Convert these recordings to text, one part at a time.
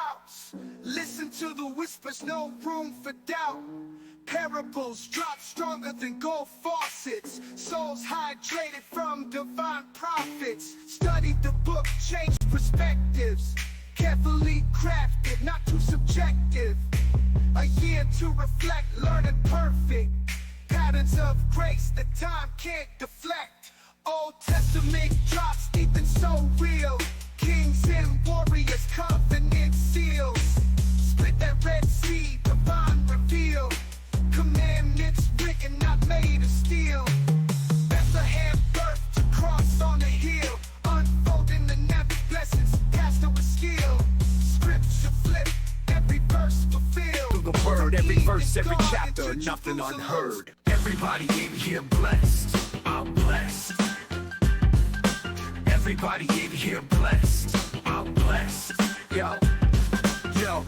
routes. Listen to the whispers, no room for doubt. Parables drop stronger than gold faucets. Souls hydrated from divine prophets. Study the book, change perspectives. Carefully crafted, not too subjective. A year to reflect, learning perfect. Patterns of grace that time can't deflect. Old Testament drops deep and so real. Kings and warriors, covenant seals. Split that Red Sea, divine reveal. Commandments written, not made of steel. Bethlehem birth to cross on the hill. Unfolding the nappy blessings, pastor with skill. Scripture flip, every verse fulfilled. Through the word, every verse, every chapter, nothing unheard. Everybody in here blessed, I'm blessed. Everybody in here blessed, I'm blessed. Yo,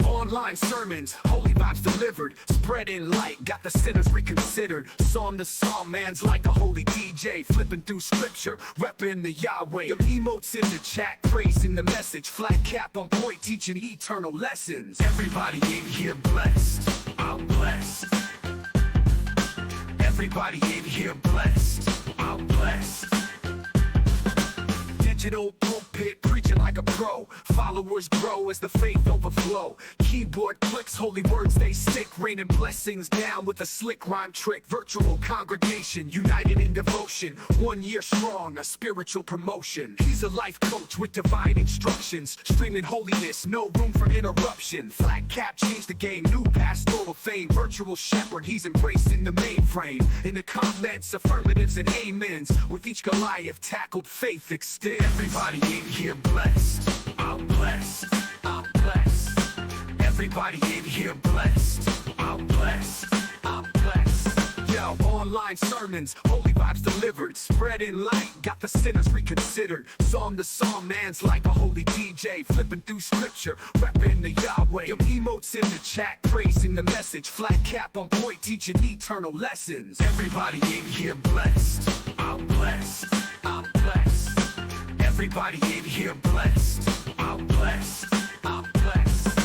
online sermons, holy vibes delivered, spreading light, got the sinners reconsidered. Psalm to psalm, man's like a holy DJ, flipping through scripture, repping the Yahweh. Your emotes in the chat, praising the message, flat cap on point, teaching eternal lessons. Everybody in here blessed, I'm blessed. Everybody in here blessed, I'm blessed. Digital pulpit, preaching like a pro. Followers grow as the faith overflow. Keyboard clicks, holy words they stick, raining blessings down with a slick rhyme trick. Virtual congregation, united in devotion. 1 year strong, a spiritual promotion. He's a life coach with divine instructions. Streaming holiness, no room for interruption. Flat cap changed the game, new pastoral fame. Virtual shepherd, he's embracing the mainframe. In the comments, affirmatives and amens. With each Goliath tackled, faith extend. Everybody in here blessed, I'm blessed, I'm blessed. Everybody in here blessed, I'm blessed, I'm blessed. Yo, online sermons, holy vibes delivered, spreading light, got the sinners reconsidered. Psalm to psalm, man's like a holy DJ, flipping through scripture, repping the Yahweh. Your emotes in the chat, praising the message, flat cap on point, teaching eternal lessons. Everybody in here blessed, I'm blessed, I'm blessed. Everybody in here blessed, I'm blessed, I'm blessed.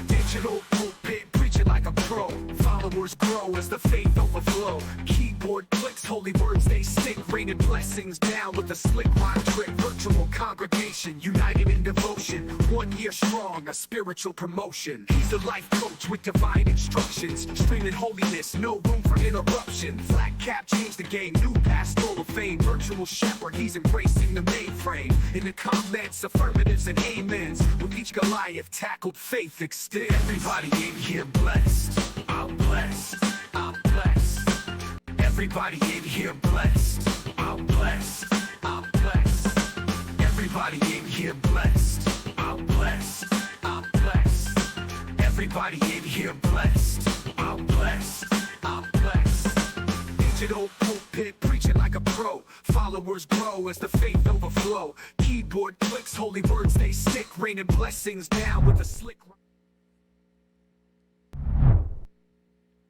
Digital pulpit, preaching like a pro. Followers grow as the faith overflow. Keyboard clicks, holy words they stick, raining blessings down with a slick rhyme trick. Virtual congregation, united in devotion. 1 year strong, a spiritual promotion. He's a life coach with divine instructions. Streaming holiness, no room for interruption. Flat cap changed the game, new pastoral fame. Virtual shepherd, he's embracing the mainframe. In the comments, affirmatives and amens. With each Goliath tackled, faith extend. Everybody in here blessed, I'm blessed, I'm blessed. Everybody in here blessed, I'm blessed, I'm blessed. Everybody in here blessed, I'm blessed, I'm blessed. Everybody in here blessed, I'm blessed, I'm blessed. Digital pulpit, preaching like a pro. Followers grow as the faith overflow. Keyboard clicks, holy words they stick, raining blessings down with a slick.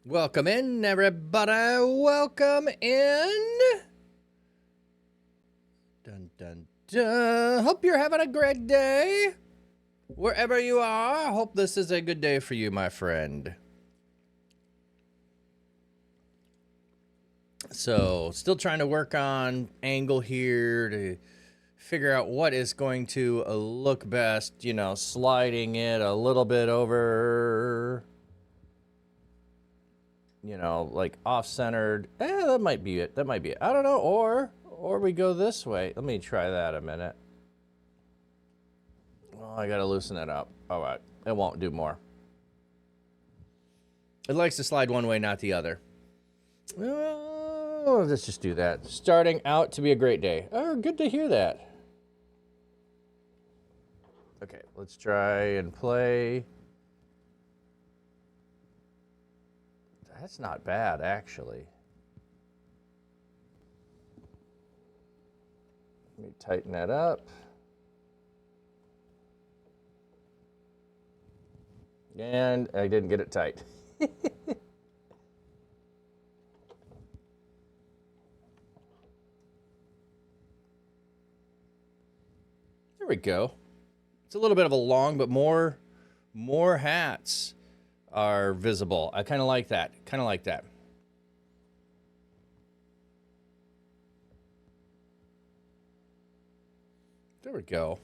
Welcome in, everybody. Welcome in. Dun, dun, dun. Hope you're having a great day. Wherever you are, hope this is a good day for you, my friend. So, still trying to work on angle here to figure out what is going to look best. You know, sliding it a little bit over, you know, like off-centered. That might be it. That might be it. I don't know. Or we go this way. Let me try that a minute. Oh, I gotta loosen it up. All right. It won't do more. It likes to slide one way, not the other. Oh, let's just do that. Starting out to be a great day. Oh, good to hear that. Okay, let's try and play. That's not bad, actually. Let me tighten that up. And I didn't get it tight. There we go. It's a little bit of a long, but more more hats are visible. I kind of like that. Kind of like that. There we go.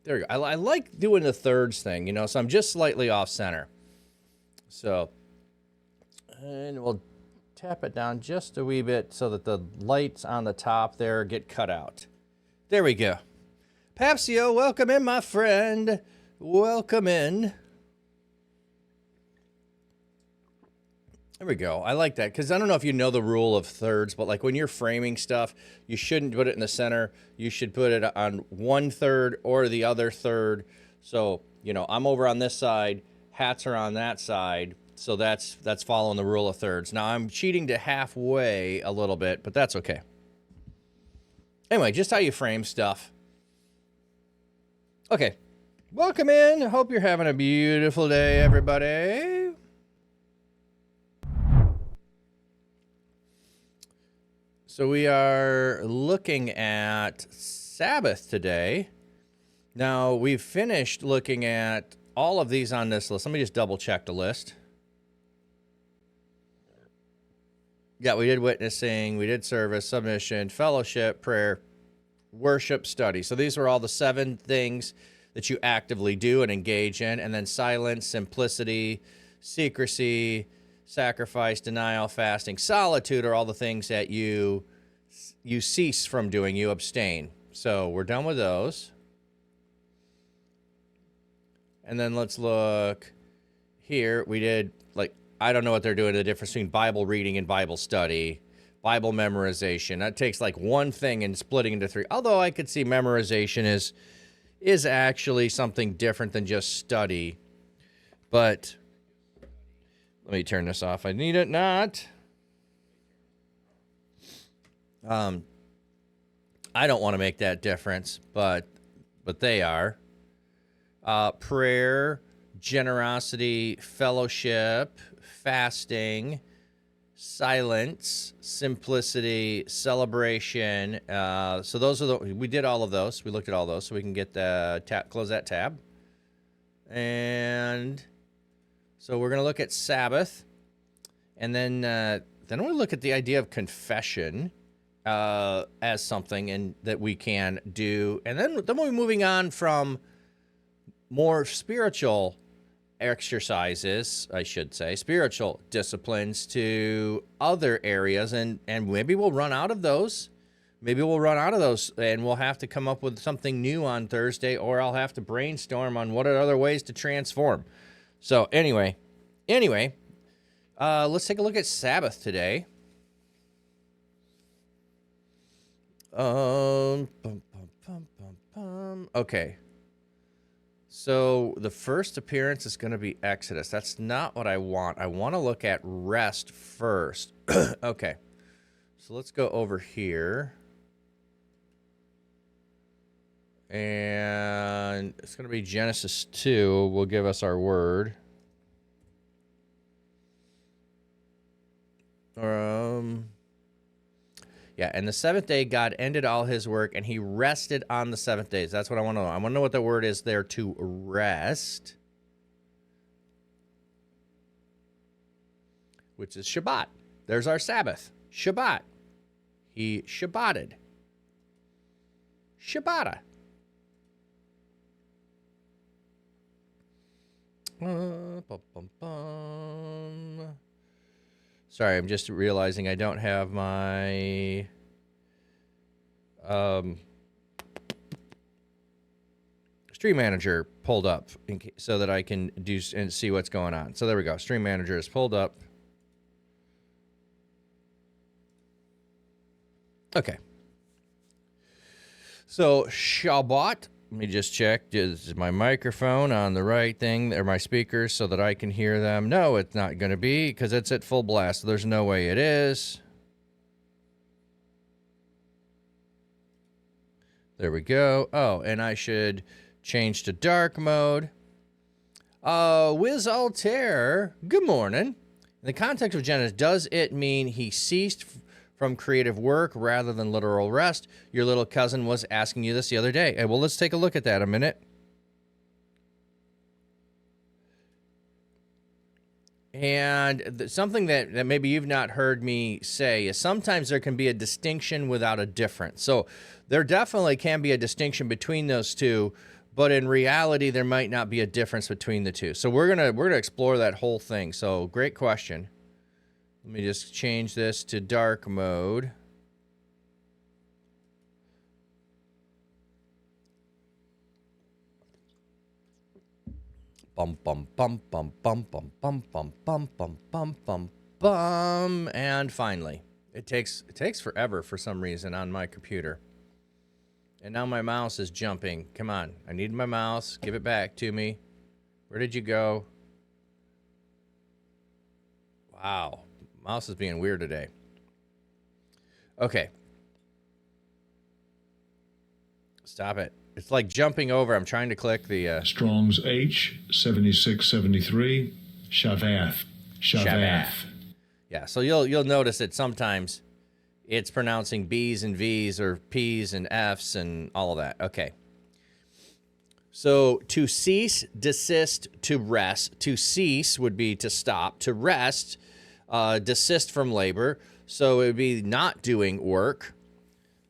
There we go. I like doing the thirds thing, you know, so I'm just slightly off center. So, and we'll tap it down just a wee bit so that the lights on the top there get cut out. There we go. Papsio, welcome in, my friend. Welcome in. There we go. I like that because I don't know if you know the rule of thirds, but like when you're framing stuff, you shouldn't put it in the center. You should put it on one third or the other third. So, you know, I'm over on this side, hats are on that side. So that's following the rule of thirds. Now I'm cheating to halfway a little bit, but that's okay. Anyway, just how you frame stuff. Okay. Welcome in. Hope you're having a beautiful day, everybody. So we are looking at Sabbath today. Now, we've finished looking at all of these on this list. Let me just double check the list. Yeah, we did witnessing, we did service, submission, fellowship, prayer, worship, study. So these were all the 7 things that you actively do and engage in. And then silence, simplicity, secrecy, sacrifice, denial, fasting, solitude are all the things that you cease from doing, you abstain. So we're done with those. And then let's look here. We did, like, I don't know what they're doing, the difference between Bible reading and Bible study, Bible memorization. That takes like one thing and splitting into 3. Although I could see memorization is actually something different than just study. But let me turn this off. I need it not. I don't want to make that difference, but they are. Prayer, generosity, fellowship, fasting, silence, simplicity, celebration. So those are we did all of those. We looked at all those, so we can get the close that tab. And so we're going to look at Sabbath, and then we'll look at the idea of confession as something and that we can do. And then we'll be moving on from more spiritual exercises, I should say, spiritual disciplines to other areas, and maybe we'll run out of those. Maybe we'll run out of those, and we'll have to come up with something new on Thursday, or I'll have to brainstorm on what are other ways to transform. So anyway, let's take a look at Sabbath today. Okay. So the first appearance is going to be Exodus. That's not what I want. I want to look at rest first. Okay. So let's go over here. And it's going to be Genesis 2 will give us our word. Yeah, and the 7th day God ended all his work, and he rested on the 7th day. That's what I want to know. I want to know what the word is there, to rest, which is Shabbat. There's our Sabbath. Shabbat. He Shabbated. Shabbata. Sorry, I'm just realizing I don't have my Stream Manager pulled up so that I can do and see what's going on. So there we go. Stream Manager is pulled up. Okay. So Shabbat. Let me just check. Is my microphone on the right thing, or my speakers, so that I can hear them? No, it's not going to be, because it's at full blast. So there's no way it is. There we go. Oh, and I should change to dark mode. Wiz Altair, good morning. In the context of Genesis, does it mean he ceased from creative work rather than literal rest? Your little cousin was asking you this the other day. Well, let's take a look at that a minute. And something that maybe you've not heard me say is sometimes there can be a distinction without a difference. So there definitely can be a distinction between those two, but in reality, there might not be a difference between the two. So we're gonna explore that whole thing. So great question. Let me just change this to dark mode. Bum bum bum bum bum bum bum bum bum bum bum bum bum, and finally, it takes forever for some reason on my computer. And now my mouse is jumping. Come on, I need my mouse. Give it back to me. Where did you go? Wow, mouse is being weird today. Okay. Stop it. It's like jumping over. I'm trying to click the Strong's H 7673 Sabbath. Yeah, so you'll notice that sometimes it's pronouncing B's and V's or P's and F's and all of that. Okay. So to cease, desist, to rest. To cease would be to stop. To rest, desist from labor. So it would be not doing work.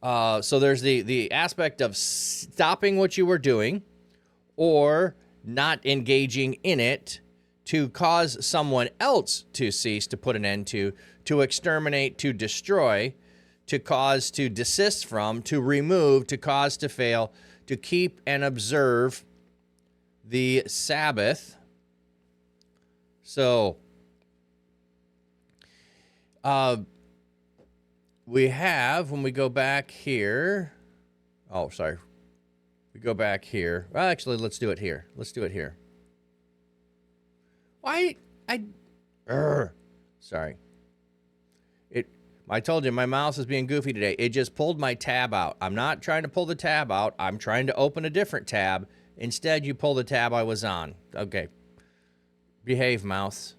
So there's the aspect of stopping what you were doing or not engaging in it to cause someone else to cease, to put an end to exterminate, to destroy, to cause to desist from, to remove, to cause to fail, to keep and observe the Sabbath. So, we have, when we go back here, oh, sorry. We go back here. Well, actually, let's do it here. Let's do it here. Why? Sorry. I told you, my mouse is being goofy today. It just pulled my tab out. I'm not trying to pull the tab out. I'm trying to open a different tab. Instead, you pull the tab I was on. Okay. Behave, mouse.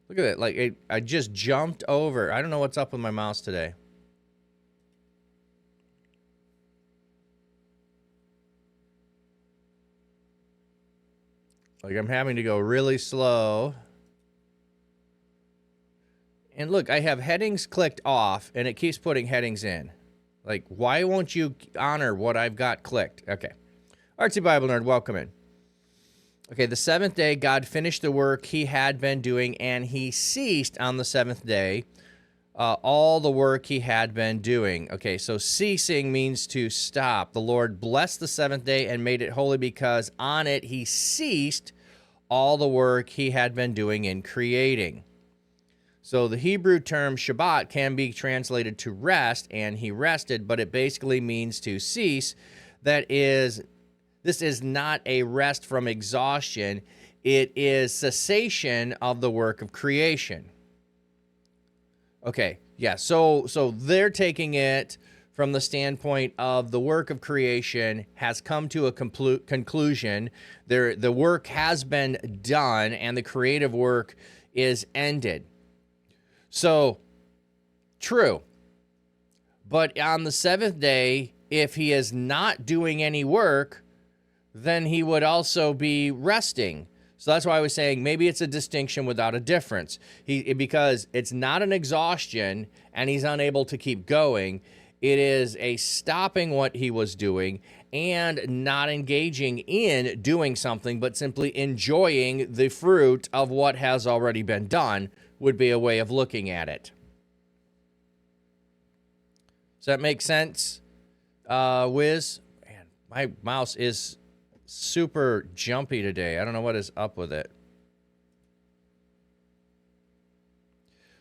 Look at it. Like, I just jumped over. I don't know what's up with my mouse today. Like, I'm having to go really slow. And look, I have headings clicked off, and it keeps putting headings in. Like, why won't you honor what I've got clicked? Okay. Artsy Bible Nerd, welcome in. Okay, the seventh day, God finished the work he had been doing, and he ceased on the seventh day all the work he had been doing. Okay, so ceasing means to stop. The Lord blessed the seventh day and made it holy because on it he ceased all the work he had been doing in creating. So the Hebrew term Shabbat can be translated to rest, and he rested, but it basically means to cease. This is not a rest from exhaustion. It is cessation of the work of creation. Okay, yeah, so they're taking it from the standpoint of the work of creation has come to a conclusion. The work has been done, and the creative work is ended. So, true. But on the seventh day, if he is not doing any work, then he would also be resting. So that's why I was saying maybe it's a distinction without a difference. Because it's not an exhaustion and he's unable to keep going. It is a stopping what he was doing and not engaging in doing something, but simply enjoying the fruit of what has already been done would be a way of looking at it. Does that make sense, Wiz? Man, my mouse is super jumpy today. I don't know what is up with it.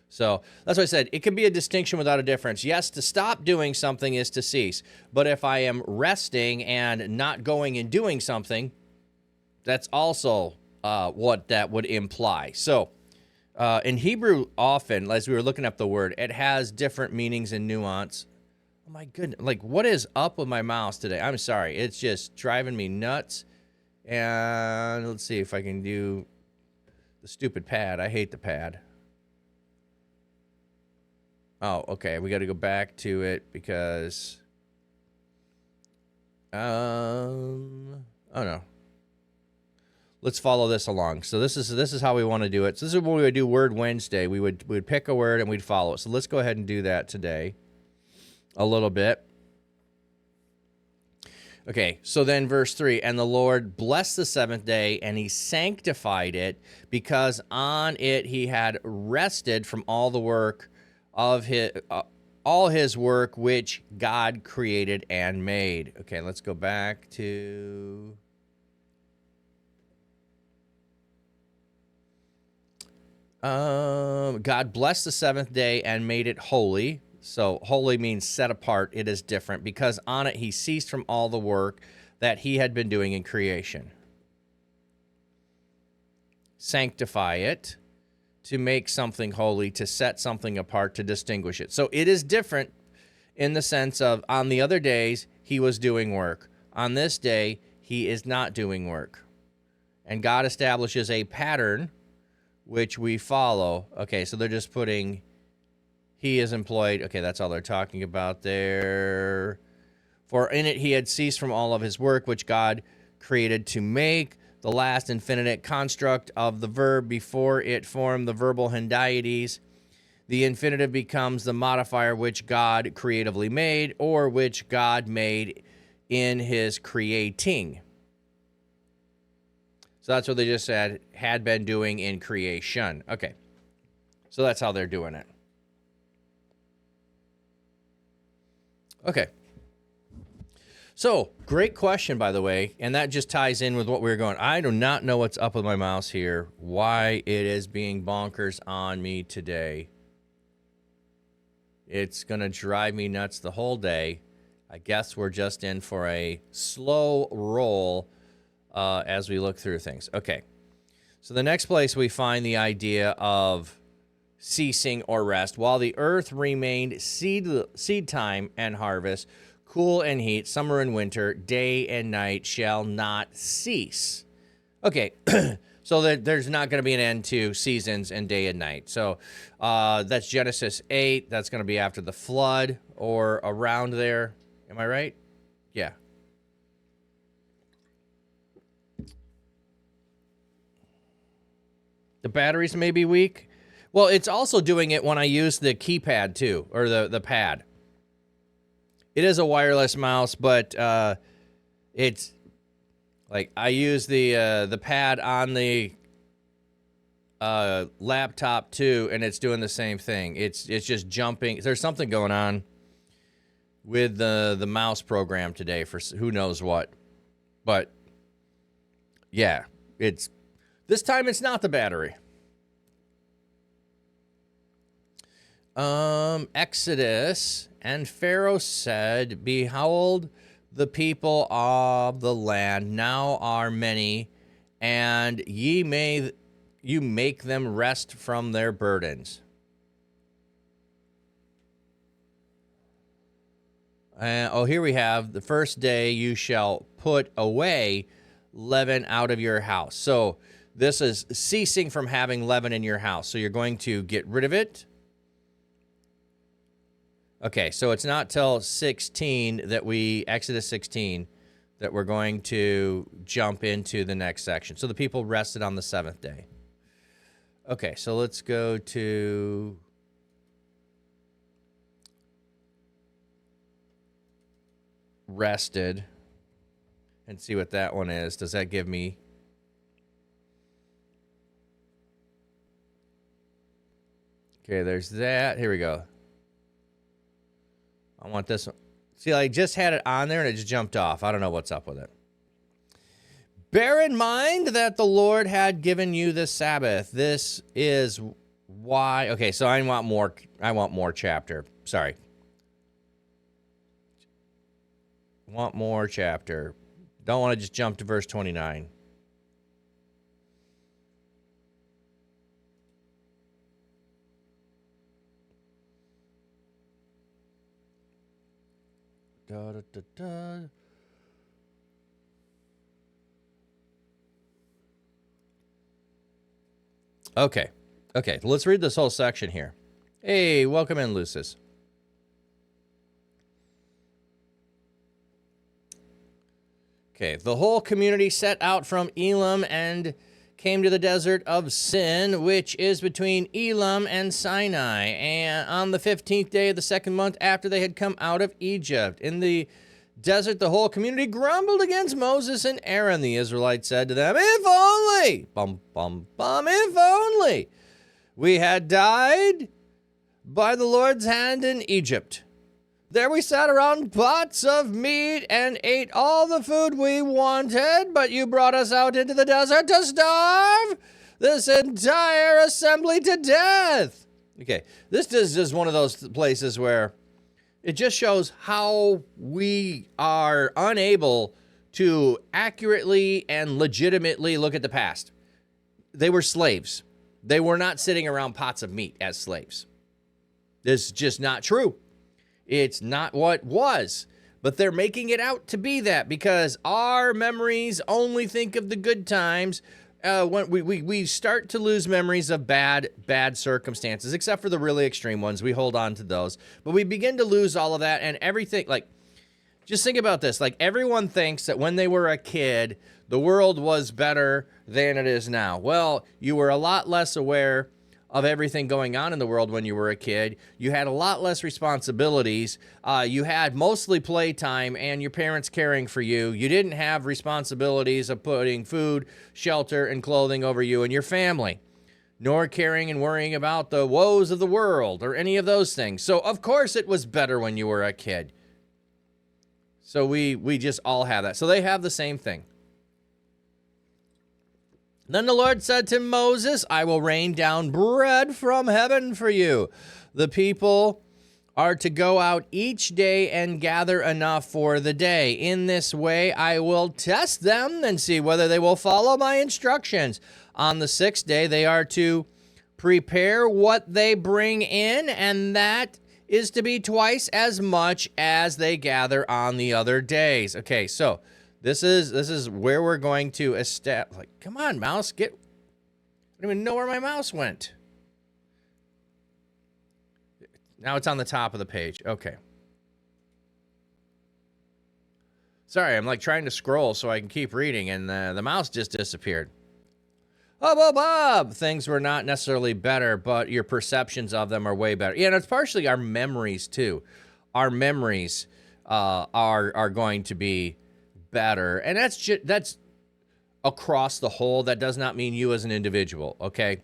So that's why I said it could be a distinction without a difference. Yes, to stop doing something is to cease. But if I am resting and not going and doing something, that's also what that would imply. So in Hebrew, often, as we were looking up the word, it has different meanings and nuance. Oh my goodness. Like, what is up with my mouse today? I'm sorry. It's just driving me nuts. And let's see if I can do the stupid pad. I hate the pad. Oh, okay. We got to go back to it because Oh no. Let's follow this along. So this is how we want to do it. So this is what we would do Word Wednesday. We'd pick a word and we'd follow it. So let's go ahead and do that today a little bit. Okay, so then verse 3, and the Lord blessed the seventh day, and he sanctified it, because on it he had rested from all the work of all his work which God created and made. Okay, let's go back to... God blessed the seventh day and made it holy. So holy means set apart. It is different because on it he ceased from all the work that he had been doing in creation. Sanctify it, to make something holy, to set something apart, to distinguish it. So it is different in the sense of on the other days he was doing work. On this day he is not doing work. And God establishes a pattern which we follow. Okay, so they're just putting... He is employed. Okay, that's all they're talking about there. For in it he had ceased from all of his work, which God created to make. The last infinitive construct of the verb before it formed the verbal hendiades. The infinitive becomes the modifier which God creatively made, or which God made in his creating. So that's what they just said, had been doing in creation. Okay, so that's how they're doing it. Okay. So, great question, by the way, and that just ties in with what we were going. I do not know what's up with my mouse here, why it is being bonkers on me today. It's going to drive me nuts the whole day. I guess we're just in for a slow roll as we look through things. Okay. So, the next place we find the idea of ceasing or rest, while the earth remained seed time and harvest, cool and heat, summer and winter, day and night shall not cease. Okay, so there's not going to be an end to seasons and day and night. So that's Genesis 8. That's going to be after the flood or around there. Am I right? Yeah. The batteries may be weak. Well, it's also doing it when I use the keypad too, or the pad. It is a wireless mouse, but it's like I use the pad on the laptop too, and it's doing the same thing. It's just jumping. There's something going on with the mouse program today for who knows what, but yeah, it's this time it's not the battery. Exodus, and Pharaoh said, behold, the people of the land now are many, and you make them rest from their burdens. Here we have the first day you shall put away leaven out of your house. So this is ceasing from having leaven in your house. So you're going to get rid of it. Okay, so it's not till 16 that Exodus 16, that we're going to jump into the next section. So the people rested on the seventh day. Okay, so let's go to rested and see what that one is. Does that give me... Okay, there's that. Here we go. I want this one. See, I just had it on there and it just jumped off. I don't know what's up with it. Bear in mind that the Lord had given you the Sabbath. This is why. Okay, so I want more chapter. Sorry. Want more chapter. Don't want to just jump to verse 29. Da, da, da, da. Okay. Okay, let's read this whole section here. Hey, welcome in, Lucis. Okay, the whole community set out from Elam and came to the desert of Sin, which is between Elam and Sinai, and on the 15th day of the second month after they had come out of Egypt. In the desert, the whole community grumbled against Moses and Aaron. The Israelites said to them, if only, if only we had died by the Lord's hand in Egypt. There we sat around pots of meat and ate all the food we wanted, but you brought us out into the desert to starve this entire assembly to death. Okay, this is just one of those places where it just shows how we are unable to accurately and legitimately look at the past. They were slaves. They were not sitting around pots of meat as slaves. This is just not true. It's not what was, but they're making it out to be that because our memories only think of the good times. When we start to lose memories of bad circumstances, except for the really extreme ones. We hold on to those, but we begin to lose all of that and everything. Like, just think about this. Like, everyone thinks that when they were a kid, the world was better than it is now. Well, you were a lot less aware of everything going on in the world when you were a kid. You had a lot less responsibilities. You had mostly playtime and your parents caring for you. You didn't have responsibilities of putting food, shelter, and clothing over you and your family, nor caring and worrying about the woes of the world or any of those things. So, of course, it was better when you were a kid. So we just all have that. So they have the same thing. Then the Lord said to Moses, I will rain down bread from heaven for you. The people are to go out each day and gather enough for the day. In this way, I will test them and see whether they will follow my instructions. On the sixth day, they are to prepare what they bring in, and that is to be twice as much as they gather on the other days. Okay, so This is where we're going to establish. Like, come on, mouse, I don't even know where my mouse went. Now it's on the top of the page. Okay. Sorry, I'm like trying to scroll so I can keep reading, and the mouse just disappeared. Oh, Bob, things were not necessarily better, but your perceptions of them are way better. Yeah, and it's partially our memories too. Our memories are going to be better, and that's across the whole. That does not mean you as an individual, okay?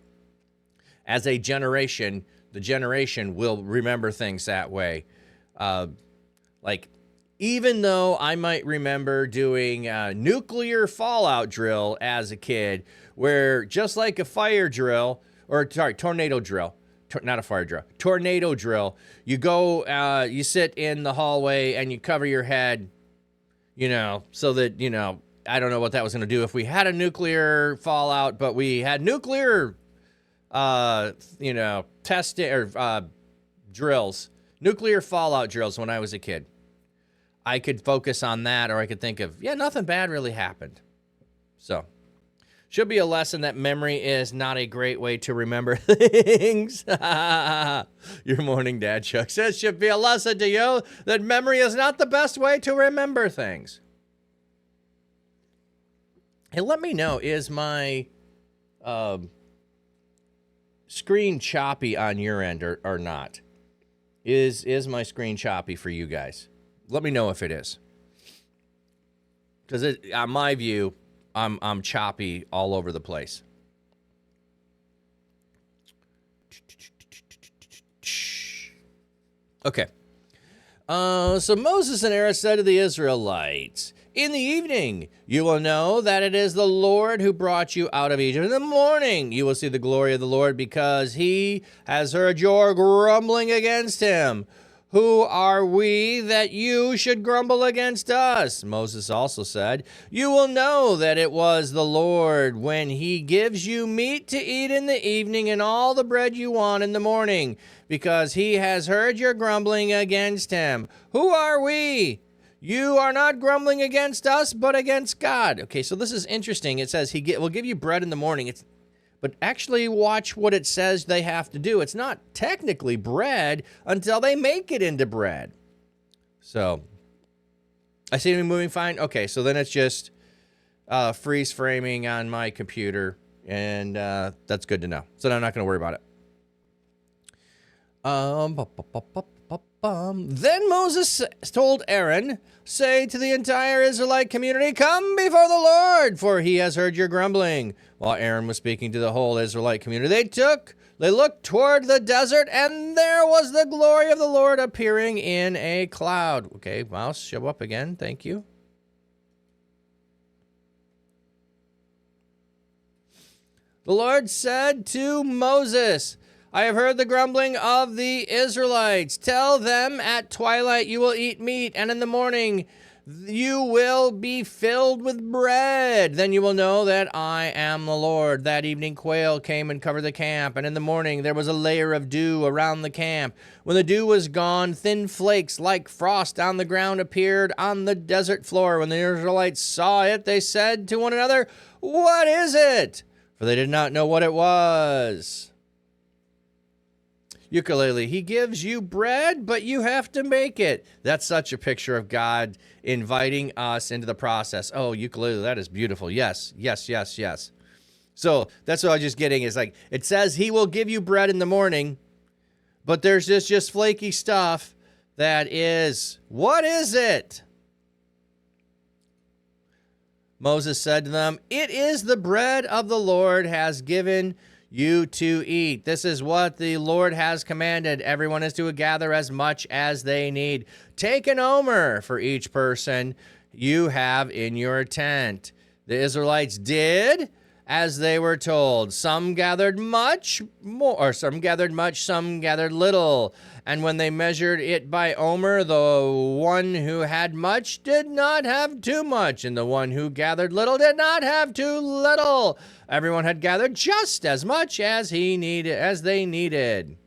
As a generation, the generation will remember things that way. Like, even though I might remember doing a nuclear fallout drill as a kid, where just like a fire drill, tornado drill, not a fire drill, tornado drill, you go, you sit in the hallway and you cover your head, so that, I don't know what that was going to do if we had a nuclear fallout, but we had nuclear, testing or drills, nuclear fallout drills when I was a kid. I could focus on that, or I could think of, nothing bad really happened. So, should be a lesson that memory is not a great way to remember things. Your morning dad Chuck says, should be a lesson to you that memory is not the best way to remember things. Hey, let me know, is my screen choppy on your end or not? Is my screen choppy for you guys? Let me know if it is. Because on my view, I'm choppy all over the place. Okay. So Moses and Aaron said to the Israelites, in the evening you will know that it is the Lord who brought you out of Egypt. In the morning you will see the glory of the Lord, because he has heard your grumbling against him. Who are we that you should grumble against us? Moses also said, you will know that it was the Lord when he gives you meat to eat in the evening and all the bread you want in the morning, because he has heard your grumbling against him. Who are we? You are not grumbling against us, but against God. Okay, so this is interesting. It says he will give you bread in the morning. But actually watch what it says they have to do. It's not technically bread until they make it into bread. So, I seem to be moving fine. Okay, so then it's just freeze framing on my computer, and that's good to know. So I'm not going to worry about it. Then Moses told Aaron, say to the entire Israelite community, come before the Lord, for he has heard your grumbling. While Aaron was speaking to the whole Israelite community, they looked toward the desert, and there was the glory of the Lord appearing in a cloud. Okay, mouse, show up again. Thank you. The Lord said to Moses, I have heard the grumbling of the Israelites. Tell them at twilight you will eat meat, and in the morning you will be filled with bread. Then you will know that I am the Lord. That evening quail came and covered the camp, and in the morning there was a layer of dew around the camp. When the dew was gone, thin flakes like frost on the ground appeared on the desert floor. When the Israelites saw it, they said to one another, what is it? For they did not know what it was. Ukulele, he gives you bread, but you have to make it. That's such a picture of God inviting us into the process. Oh, ukulele, that is beautiful. Yes, yes, yes, yes. So that's what I was just getting is like, it says he will give you bread in the morning, but there's just flaky stuff that is, what is it? Moses said to them, it is the bread of the Lord has given you to eat. This is what the Lord has commanded. Everyone is to gather as much as they need. Take an omer for each person you have in your tent. The Israelites did as they were told. Some gathered much more, or some gathered much, some gathered little. And when they measured it by omer, the one who had much did not have too much, and the one who gathered little did not have too little. Everyone had gathered just as much as they needed.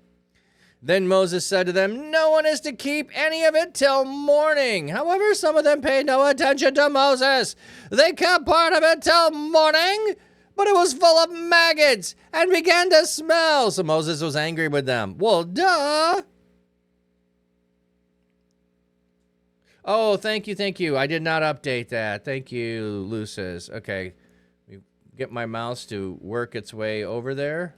Then Moses said to them, no one is to keep any of it till morning. However, some of them paid no attention to Moses. They kept part of it till morning, but it was full of maggots and began to smell. So Moses was angry with them. Well, duh. Oh, thank you. I did not update that. Thank you, Lucis. Okay. Get my mouse to work its way over there.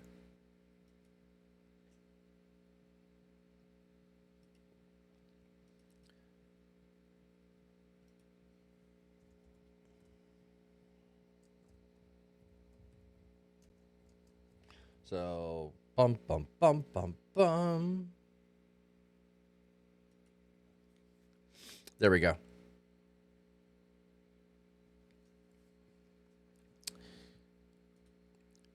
So, bum, bum, bum, bum, bum. There we go.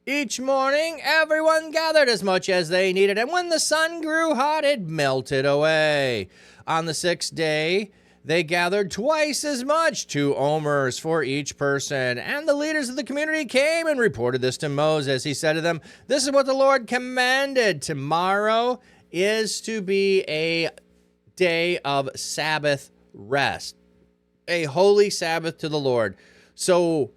Each morning, everyone gathered as much as they needed, and when the sun grew hot, it melted away. On the 6th day, they gathered twice as much, 2 omers for each person. And the leaders of the community came and reported this to Moses. He said to them, this is what the Lord commanded. Tomorrow is to be a day of Sabbath rest, a holy Sabbath to the Lord. So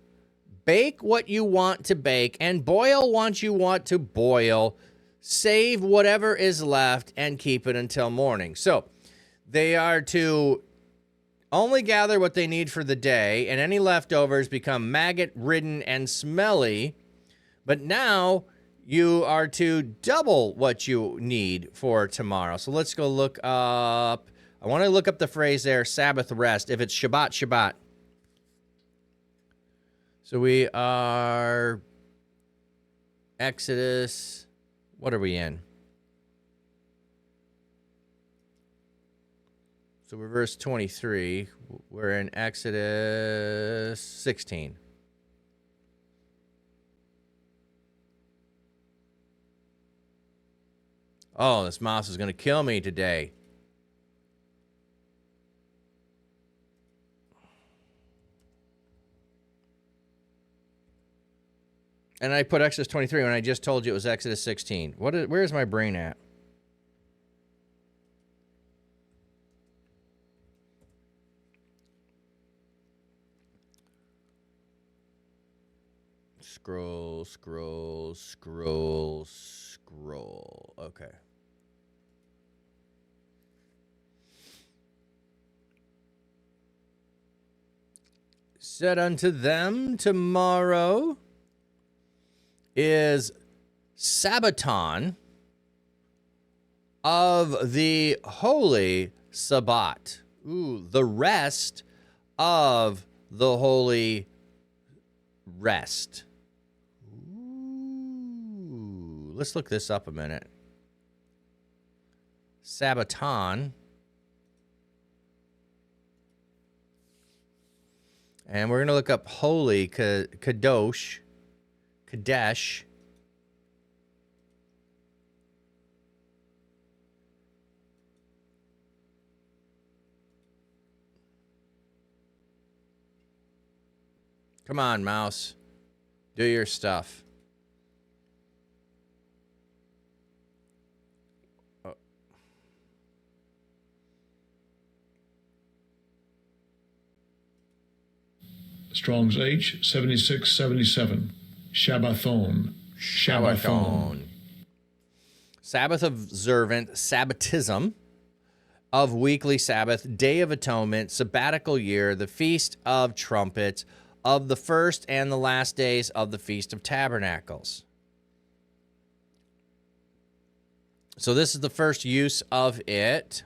bake what you want to bake and boil what you want to boil. Save whatever is left and keep it until morning. So they are to only gather what they need for the day, and any leftovers become maggot-ridden and smelly. But now you are to double what you need for tomorrow. So let's go look up. I want to look up the phrase there, Sabbath rest, if it's Shabbat, Shabbat. So we are Exodus. What are we in? So we're verse 23. We're in Exodus 16. Oh, this mouse is going to kill me today. And I put Exodus 23 when I just told you it was Exodus 16. Where's my brain at? Scroll. Okay. said unto them, tomorrow is Sabbaton of the holy Sabbath. Ooh, the rest of the holy rest. Ooh, let's look this up a minute. Sabbaton. And we're going to look up holy, kadosh, kadesh. Come on, mouse. Do your stuff. Strong's H 7677. Shabbathon. Shabbathon. Sabbath observant, Sabbatism of weekly Sabbath, Day of Atonement, sabbatical year, the Feast of Trumpets, of the first and the last days of the Feast of Tabernacles. So this is the first use of it.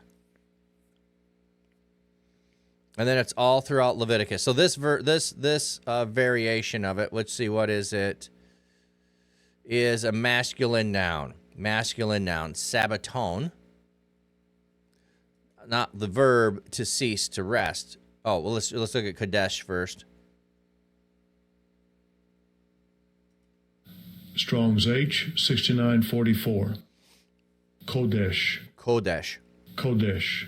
And then it's all throughout Leviticus. So this variation of it, let's see, what is it? Is a masculine noun. Masculine noun, sabbaton. Not the verb to cease, to rest. Oh, well, let's look at kadesh first. Strong's H 6944. Kodesh. Kodesh. Kodesh.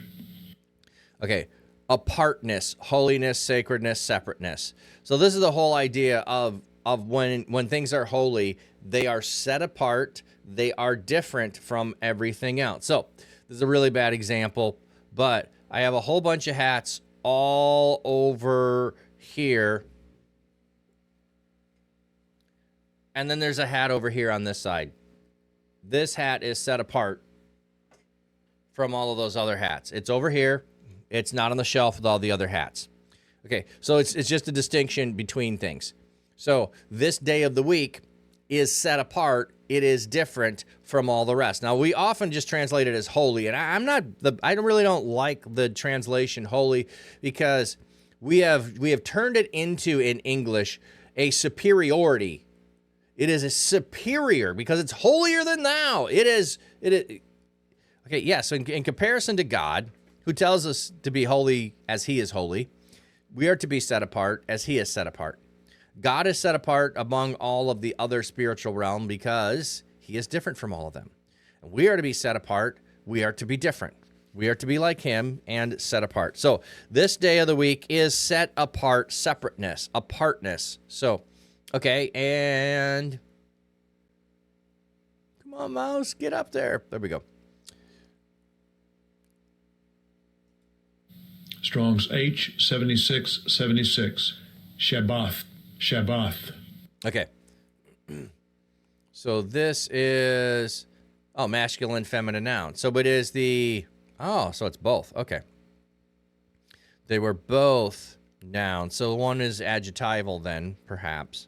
Okay. Apartness, holiness, sacredness, separateness. So this is the whole idea of when things are holy, they are set apart, they are different from everything else. So this is a really bad example, but I have a whole bunch of hats all over here. And then there's a hat over here on this side. This hat is set apart from all of those other hats. It's over here. It's not on the shelf with all the other hats. Okay, so it's just a distinction between things. So this day of the week is set apart. It is different from all the rest. Now, we often just translate it as holy, and I really don't like the translation holy, because we have turned it into, in English, a superiority. It is a superior because it's holier than thou. It is. Okay, yeah, so in comparison to God, who tells us to be holy as he is holy, we are to be set apart as he is set apart. God is set apart among all of the other spiritual realm because he is different from all of them. And we are to be set apart. We are to be different. We are to be like him and set apart. So this day of the week is set apart, separateness, apartness. So, okay, and come on, mouse, get up there. There we go. Strong's H 7676. Shabbath. Shabbath. Okay. So this is, masculine, feminine noun. So it is so it's both. Okay. They were both nouns. So one is adjectival then, perhaps.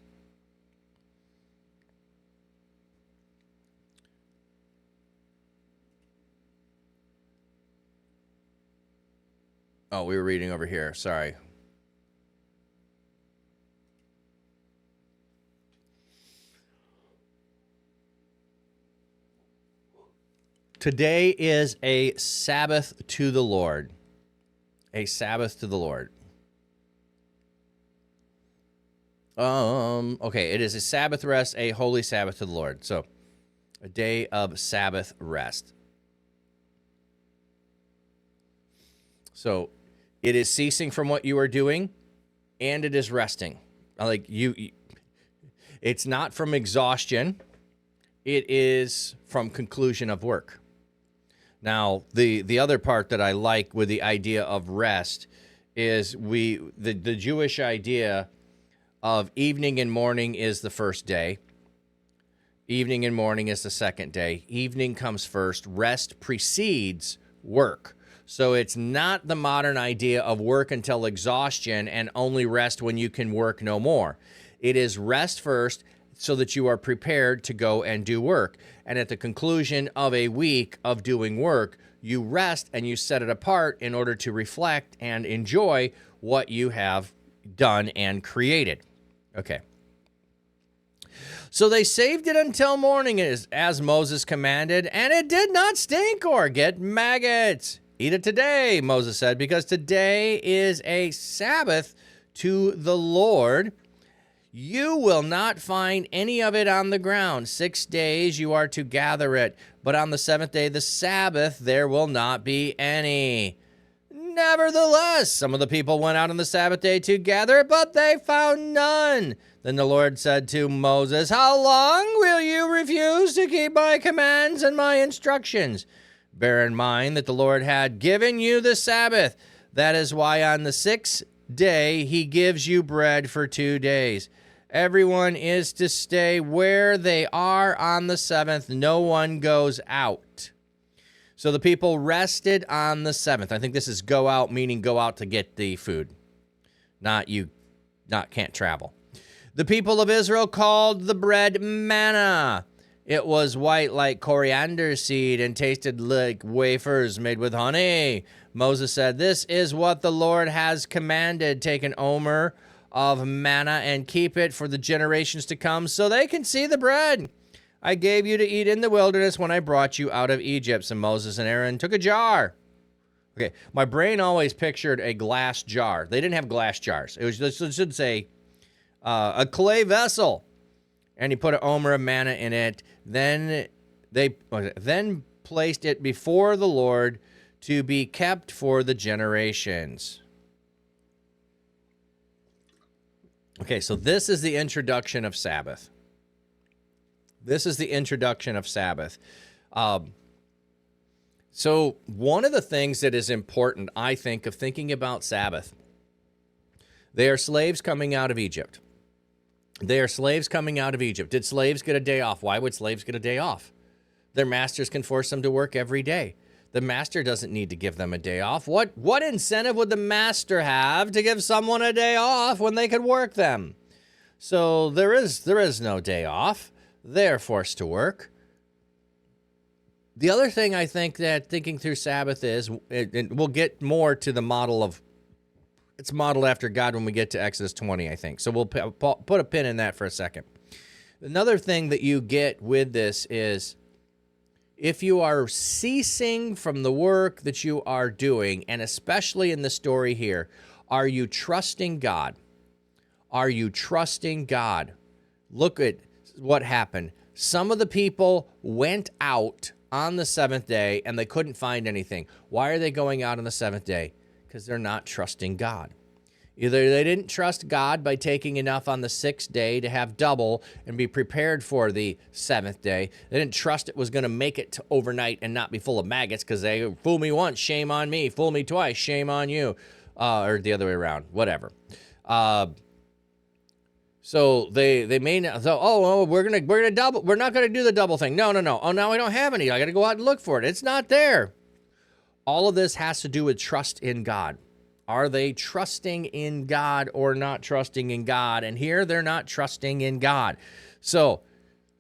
Oh, we were reading over here. Sorry. Today is a Sabbath to the Lord. A Sabbath to the Lord. Okay, it is a Sabbath rest, a holy Sabbath to the Lord. So, a day of Sabbath rest. So, it is ceasing from what you are doing, and it is resting. Like it's not from exhaustion. It is from conclusion of work. Now, the other part that I like with the idea of rest is the Jewish idea of evening and morning is the first day. Evening and morning is the second day. Evening comes first. Rest precedes work. So it's not the modern idea of work until exhaustion and only rest when you can work no more. It is rest first so that you are prepared to go and do work. And at the conclusion of a week of doing work, you rest and you set it apart in order to reflect and enjoy what you have done and created. Okay. So they saved it until morning as Moses commanded, and it did not stink or get maggots. Eat it today, Moses said, because today is a Sabbath to the Lord. You will not find any of it on the ground. 6 days you are to gather it, but on the seventh day, the Sabbath, there will not be any. Nevertheless, some of the people went out on the Sabbath day to gather it, but they found none. Then the Lord said to Moses, how long will you refuse to keep my commands and my instructions? Bear in mind that the Lord had given you the Sabbath. That is why on the sixth day he gives you bread for 2 days. Everyone is to stay where they are on the seventh. No one goes out. So the people rested on the seventh. I think this is go out, meaning go out to get the food. Not can't travel. The people of Israel called the bread manna. It was white like coriander seed and tasted like wafers made with honey. Moses said, this is what the Lord has commanded. Take an omer of manna and keep it for the generations to come so they can see the bread I gave you to eat in the wilderness when I brought you out of Egypt. So Moses and Aaron took a jar. Okay, my brain always pictured a glass jar. They didn't have glass jars. It should say a clay vessel. And he put an omer of manna in it. Then they placed it before the Lord to be kept for the generations. Okay, so this is the introduction of Sabbath. This is the introduction of Sabbath. So one of the things that is important, I think, of thinking about Sabbath, they are slaves coming out of Egypt. They are slaves coming out of Egypt. Did slaves get a day off? Why would slaves get a day off? Their masters can force them to work every day. The master doesn't need to give them a day off. What incentive would the master have to give someone a day off when they could work them? So there is no day off. They're forced to work. The other thing I think that thinking through Sabbath is, and we'll get more to the model of, it's modeled after God when we get to Exodus 20, I think. So we'll put a pin in that for a second. Another thing that you get with this is, if you are ceasing from the work that you are doing, and especially in the story here, are you trusting God? Are you trusting God? Look at what happened. Some of the people went out on the seventh day and they couldn't find anything. Why are they going out on the seventh day? Because they're not trusting God. Either they didn't trust God by taking enough on the sixth day to have double and be prepared for the seventh day. They didn't trust it was going to make it to overnight and not be full of maggots because they fool me once, shame on me. Fool me twice, shame on you. Or the other way around, whatever. So they may not. So we're gonna double. We're not gonna do the double thing. No. Oh, now I don't have any. I got to go out and look for it. It's not there. All of this has to do with trust in God. Are they trusting in God or not trusting in God? And here they're not trusting in God. So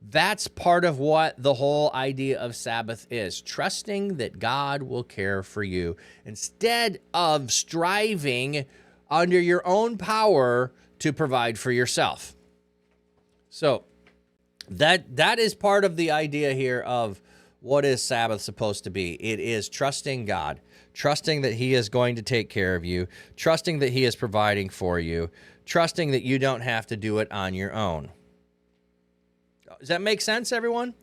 that's part of what the whole idea of Sabbath is. Trusting that God will care for you instead of striving under your own power to provide for yourself. So that is part of the idea here of what is Sabbath supposed to be. It is trusting God, trusting that he is going to take care of you, trusting that he is providing for you, trusting that you don't have to do it on your own. Does that make sense, everyone?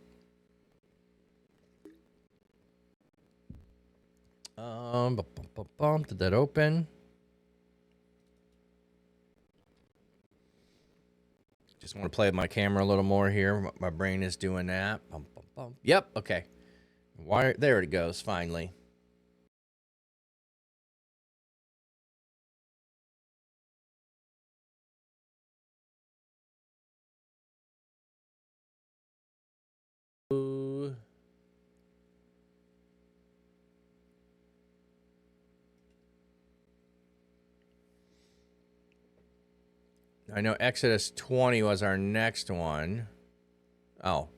Did that open? Just want to play with my camera a little more here. My brain is doing that. Yep, okay. There it goes, finally. I know Exodus 20 was our next one. Oh.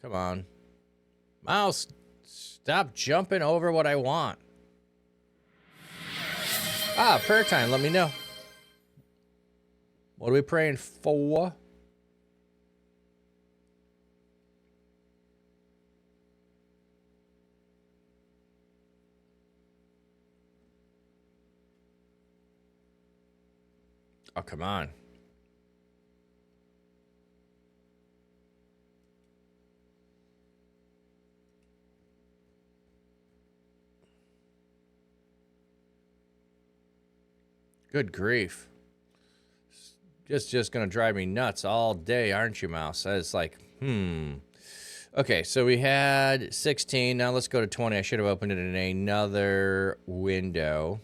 Come on. Mouse, stop jumping over what I want. Prayer time. Let me know. What are we praying for? Oh, come on. Good grief. Just going to drive me nuts all day, aren't you, Mouse? It's like, Okay, so we had 16. Now let's go to 20. I should have opened it in another window.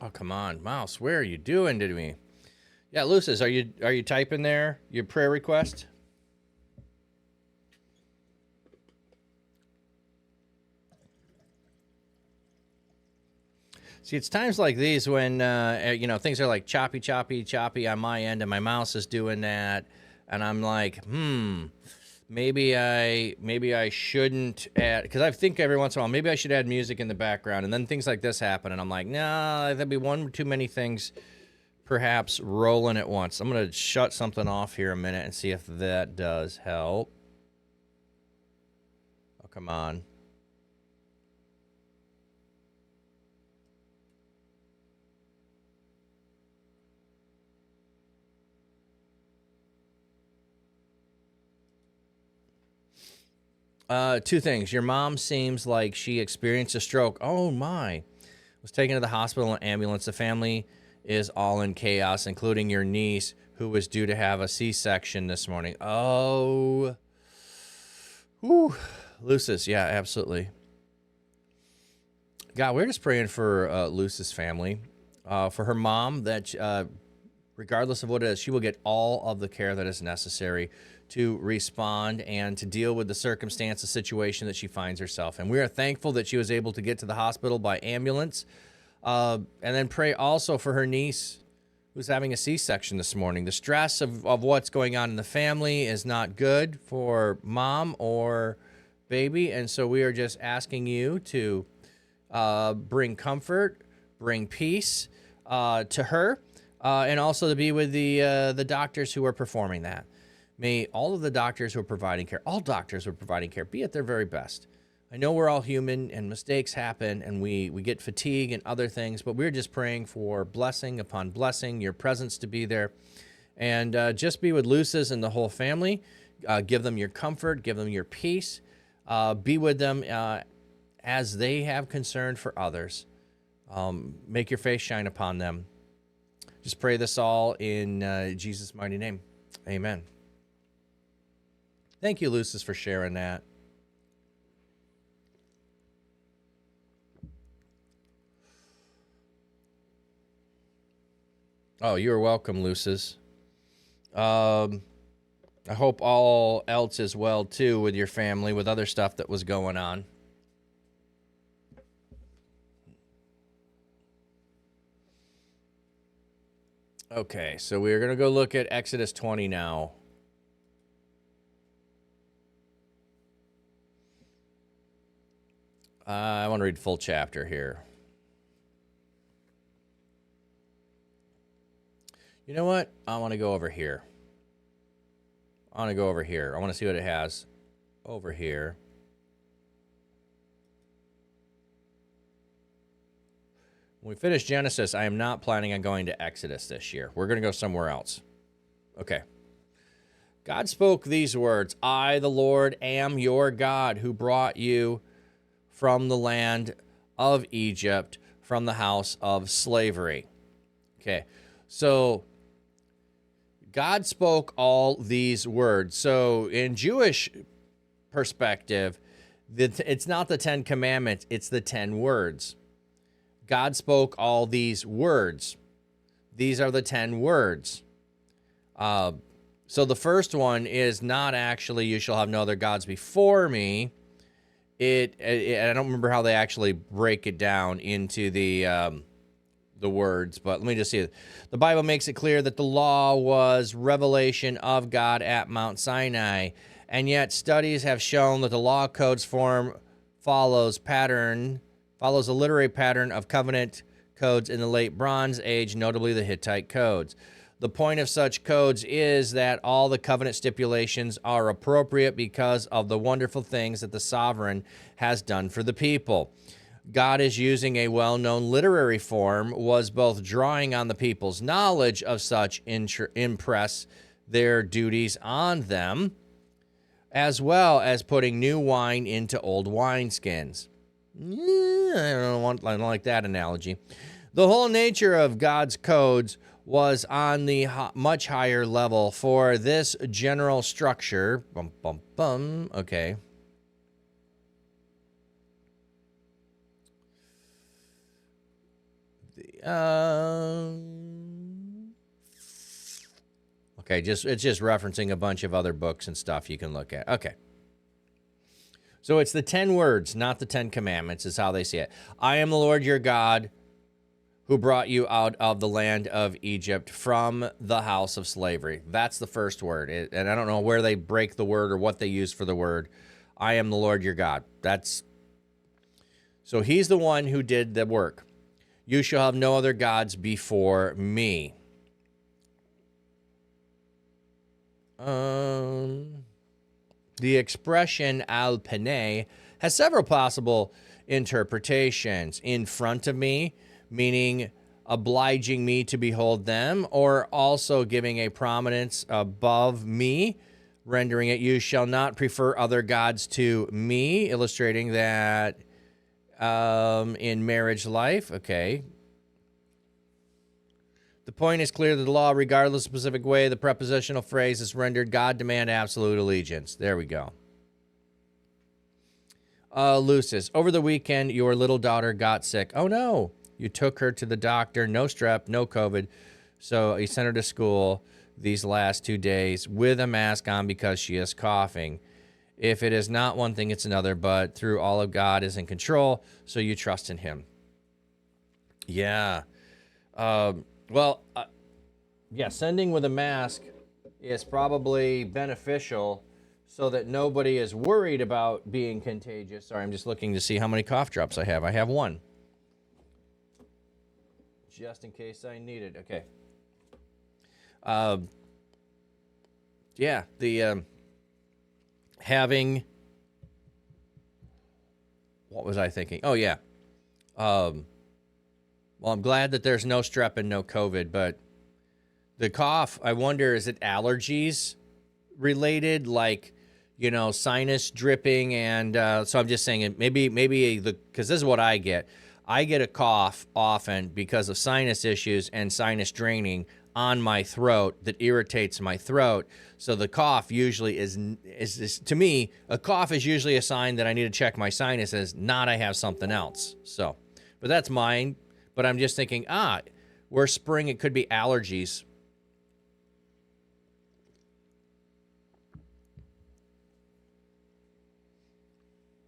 Oh, come on, Mouse. Where are you doing to me? Yeah, Lucis, are you typing there your prayer request? See, it's times like these when things are like choppy on my end, and my mouse is doing that, and I'm like, maybe I shouldn't add, because I think every once in a while maybe I should add music in the background, and then things like this happen, and I'm like, nah, that'd be one too many things, perhaps rolling at once. I'm gonna shut something off here a minute and see if that does help. Oh, come on. Two things. Your mom seems like she experienced a stroke. Oh my. Was taken to the hospital in an ambulance. The family is all in chaos, including your niece, who was due to have a C-section this morning. Oh. Whew. Lucis, yeah, absolutely. God, we're just praying for Lucis' family. For her mom, that regardless of what it is, she will get all of the care that is necessary to respond and to deal with the circumstance, the situation that she finds herself in. We are thankful that she was able to get to the hospital by ambulance. And then pray also for her niece who's having a C-section this morning. The stress of what's going on in the family is not good for mom or baby. And so we are just asking you to bring comfort, bring peace to her, and also to be with the doctors who are performing that. May all of the doctors who are providing care, all doctors who are providing care, be at their very best. I know we're all human and mistakes happen and we get fatigue and other things, but we're just praying for blessing upon blessing, your presence to be there. And just be with Lucis and the whole family. Give them your comfort, give them your peace. Be with them as they have concern for others. Make your face shine upon them. Just pray this all in Jesus' mighty name. Amen. Thank you, Lucis, for sharing that. Oh, you're welcome, Lucis. I hope all else is well, too, with your family, with other stuff that was going on. Okay, so we're going to go look at Exodus 20 now. I want to read full chapter here. You know what? I want to go over here. I want to see what it has over here. When we finish Genesis, I am not planning on going to Exodus this year. We're going to go somewhere else. Okay. God spoke these words, I, the Lord, am your God who brought you from the land of Egypt, from the house of slavery. Okay, so God spoke all these words. So in Jewish perspective, it's not the 10 commandments, it's the 10 words. God spoke all these words. These are the 10 words. So the first one is not actually, you shall have no other gods before me. I don't remember how they actually break it down into the words, but let me just see it. The Bible makes it clear that the law was revelation of God at Mount Sinai, and yet studies have shown that the law codes form follows a literary pattern of covenant codes in the late Bronze Age, notably the Hittite codes. The point of such codes is that all the covenant stipulations are appropriate because of the wonderful things that the sovereign has done for the people. God is using a well-known literary form, was both drawing on the people's knowledge of such impress their duties on them, as well as putting new wine into old wineskins. I don't like that analogy. The whole nature of God's codes was on the much higher level for this general structure. Okay. Okay, it's just referencing a bunch of other books and stuff you can look at. Okay. So it's the 10 words, not the 10 commandments, is how they see it. I am the Lord your God who brought you out of the land of Egypt from the house of slavery. That's the first word. And I don't know where they break the word or what they use for the word. I am the Lord your God. So he's the one who did the work. You shall have no other gods before me. The expression al pene has several possible interpretations. In front of me, meaning obliging me to behold them, or also giving a prominence above me, rendering it, you shall not prefer other gods to me, illustrating that in marriage life. Okay. The point is clear that the law, regardless of specific way, the prepositional phrase is rendered, God demand absolute allegiance. There we go. Lucis, over the weekend, your little daughter got sick. Oh, no. You took her to the doctor, no strep, no COVID. So you sent her to school these last 2 days with a mask on because she is coughing. If it is not one thing, it's another, but through all of God is in control, so you trust in him. Yeah. Sending with a mask is probably beneficial so that nobody is worried about being contagious. Sorry, I'm just looking to see how many cough drops I have. I have one. Just in case I need it. Okay. Having, what was I thinking? Oh, yeah. Well, I'm glad that there's no strep and no COVID, but the cough, I wonder, is it allergies related? Like, sinus dripping. And so I'm just saying maybe because this is what I get. I get a cough often because of sinus issues and sinus draining on my throat that irritates my throat. So the cough usually is to me, a cough is usually a sign that I need to check my sinuses, not I have something else. So, but that's mine. But I'm just thinking, we're spring, it could be allergies.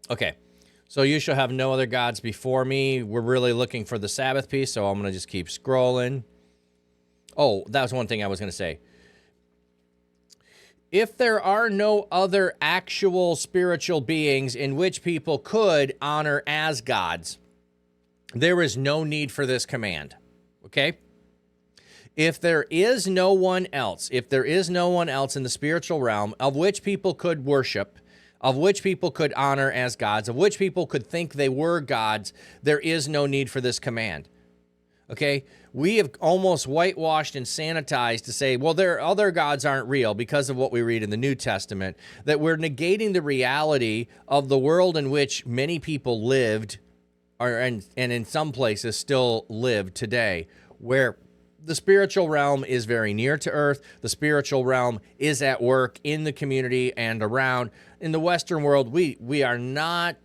Okay. So you shall have no other gods before me. We're really looking for the Sabbath piece, so I'm going to just keep scrolling. Oh, that was one thing I was going to say. If there are no other actual spiritual beings in which people could honor as gods, there is no need for this command. Okay? If there is no one else in the spiritual realm of which people could worship, of which people could honor as gods, of which people could think they were gods, there is no need for this command. Okay? We have almost whitewashed and sanitized to say, well, their other gods aren't real because of what we read in the New Testament, that we're negating the reality of the world in which many people lived, and in some places still live today, where the spiritual realm is very near to earth. The spiritual realm is at work in the community and around. In the Western world, we are not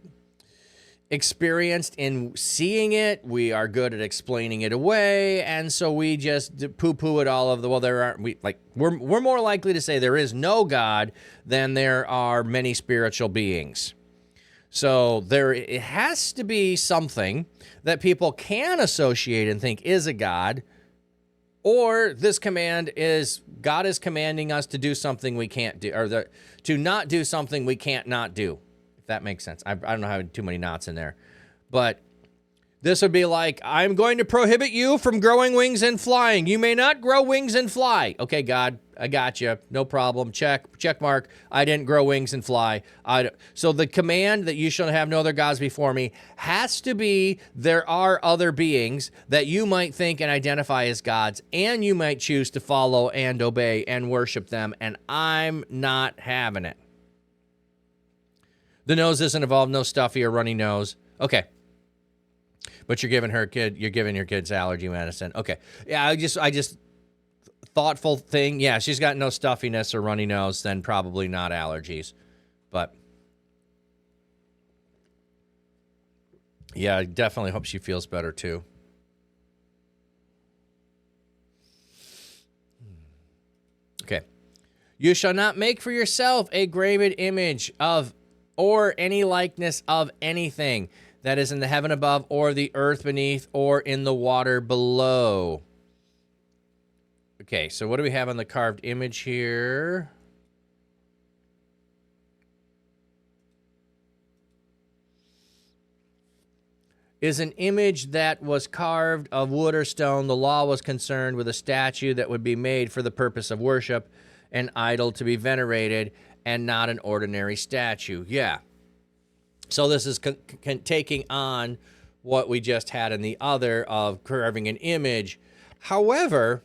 experienced in seeing it. We are good at explaining it away, and so we just poo-poo it all of the, well, there aren't, we're more likely to say there is no God than there are many spiritual beings. So it has to be something that people can associate and think is a God, or this command is God is commanding us to do something we can't do, or to not do something we can't not do. If that makes sense. I don't know how too many knots in there, but this would be like, I'm going to prohibit you from growing wings and flying. You may not grow wings and fly. Okay, God, I got you. No problem. Check mark. I didn't grow wings and fly. So the command that you shall have no other gods before me has to be there are other beings that you might think and identify as gods, and you might choose to follow and obey and worship them, and I'm not having it. The nose isn't involved. No stuffy or runny nose. Okay. But you're giving your kids allergy medicine. Okay. Yeah, I just thoughtful thing. Yeah, she's got no stuffiness or runny nose, then probably not allergies. But yeah, I definitely hope she feels better too. Okay. You shall not make for yourself a graven image of or any likeness of anything that is in the heaven above, or the earth beneath, or in the water below. Okay, so what do we have on the carved image here? Is an image that was carved of wood or stone. The law was concerned with a statue that would be made for the purpose of worship, an idol to be venerated, and not an ordinary statue. Yeah. So this is taking on what we just had in the other of carving an image. However,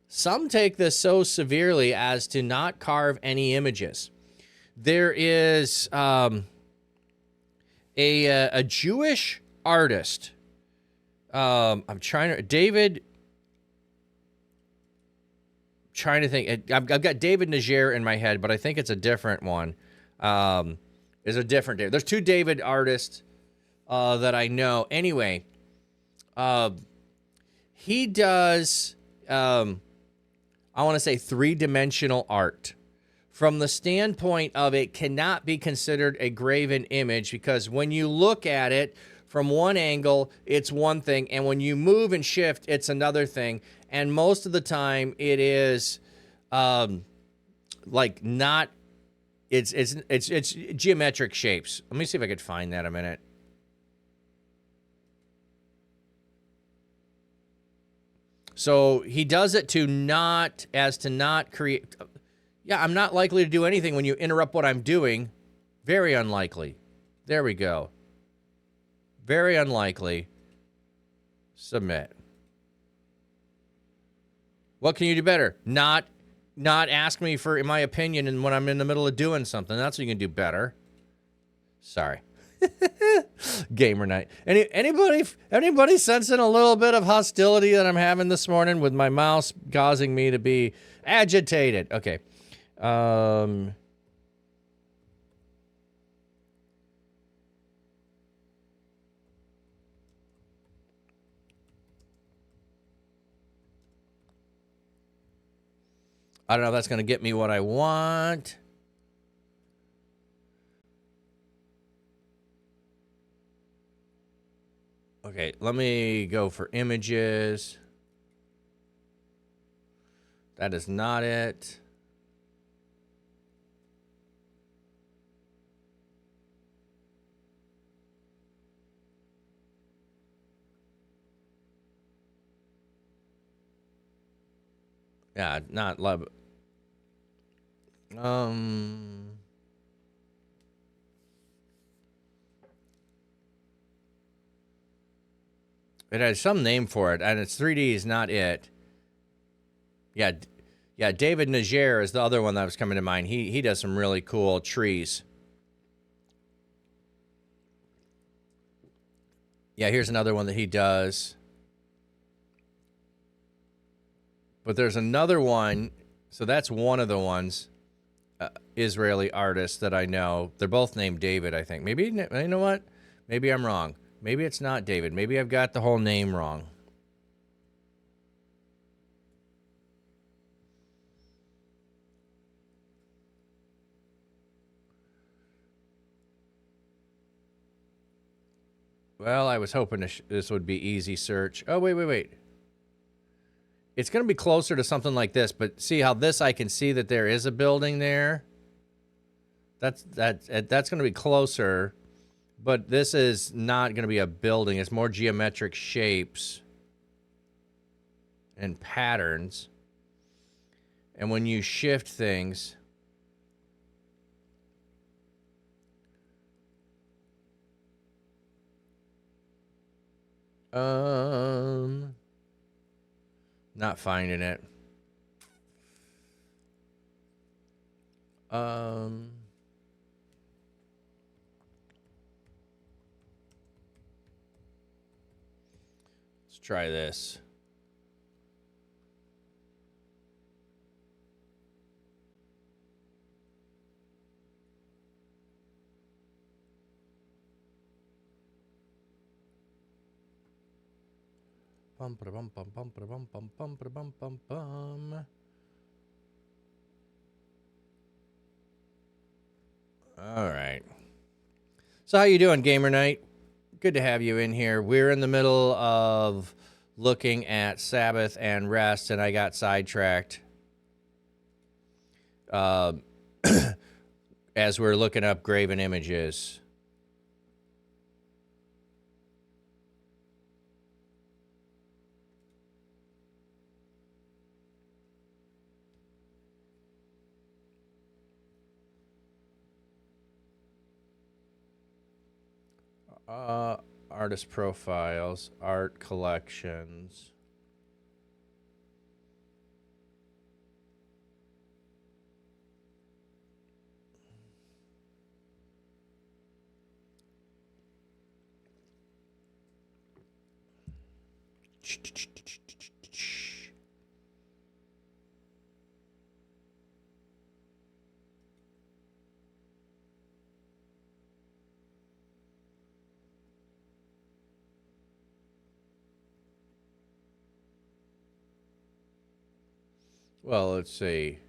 some take this so severely as to not carve any images. There is a Jewish artist. I'm trying to think. I've got David Niger in my head, but I think it's a different one. Is a different David. There's two David artists that I know. Anyway, he does, I want to say, three-dimensional art. From the standpoint of it cannot be considered a graven image, because when you look at it from one angle, it's one thing, and when you move and shift, it's another thing. And most of the time, it is like not. It's geometric shapes. Let me see if I could find that a minute. So he does it to not create. Yeah, I'm not likely to do anything when you interrupt what I'm doing. Very unlikely. There we go. Very unlikely. Submit. What can you do better? Not ask me for my opinion and when I'm in the middle of doing something. That's what you can do better. Sorry. Gamer night. Anybody sensing a little bit of hostility that I'm having this morning with my mouse causing me to be agitated? Okay. I don't know if that's going to get me what I want. Okay, let me go for images. That is not it. Yeah, not love. It has some name for it, and it's 3D is not it. Yeah, David Niger is the other one that was coming to mind. He does some really cool trees. Yeah, here's another one that he does. But there's another one. So that's one of the ones, Israeli artists that I know. They're both named David, I think. Maybe, you know what? Maybe I'm wrong. Maybe it's not David. Maybe I've got the whole name wrong. Well, I was hoping this would be easy search. Oh, wait. It's going to be closer to something like this, but see how this, I can see that there is a building there. That's going to be closer, but this is not going to be a building. It's more geometric shapes and patterns. And when you shift things, not finding it. Let's try this. Bum ba bum bum bum ba bum bum bum ba bum bum bum. All right. So how you doing, Gamer Night? Good to have you in here. We're in the middle of looking at Sabbath and rest, and I got sidetracked as we're looking up graven images. Artist profiles, art collections. Well, let's see.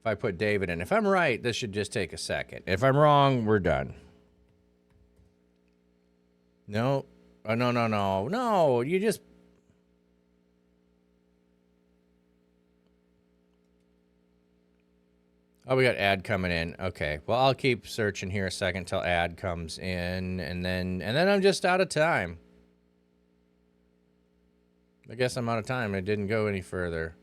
If I put David in, if I'm right, this should just take a second. If I'm wrong, we're done. No. Oh, no. You just. Oh, we got ad coming in. Okay. Well, I'll keep searching here a second till ad comes in, and then I'm just out of time. I guess I'm out of time. It didn't go any further.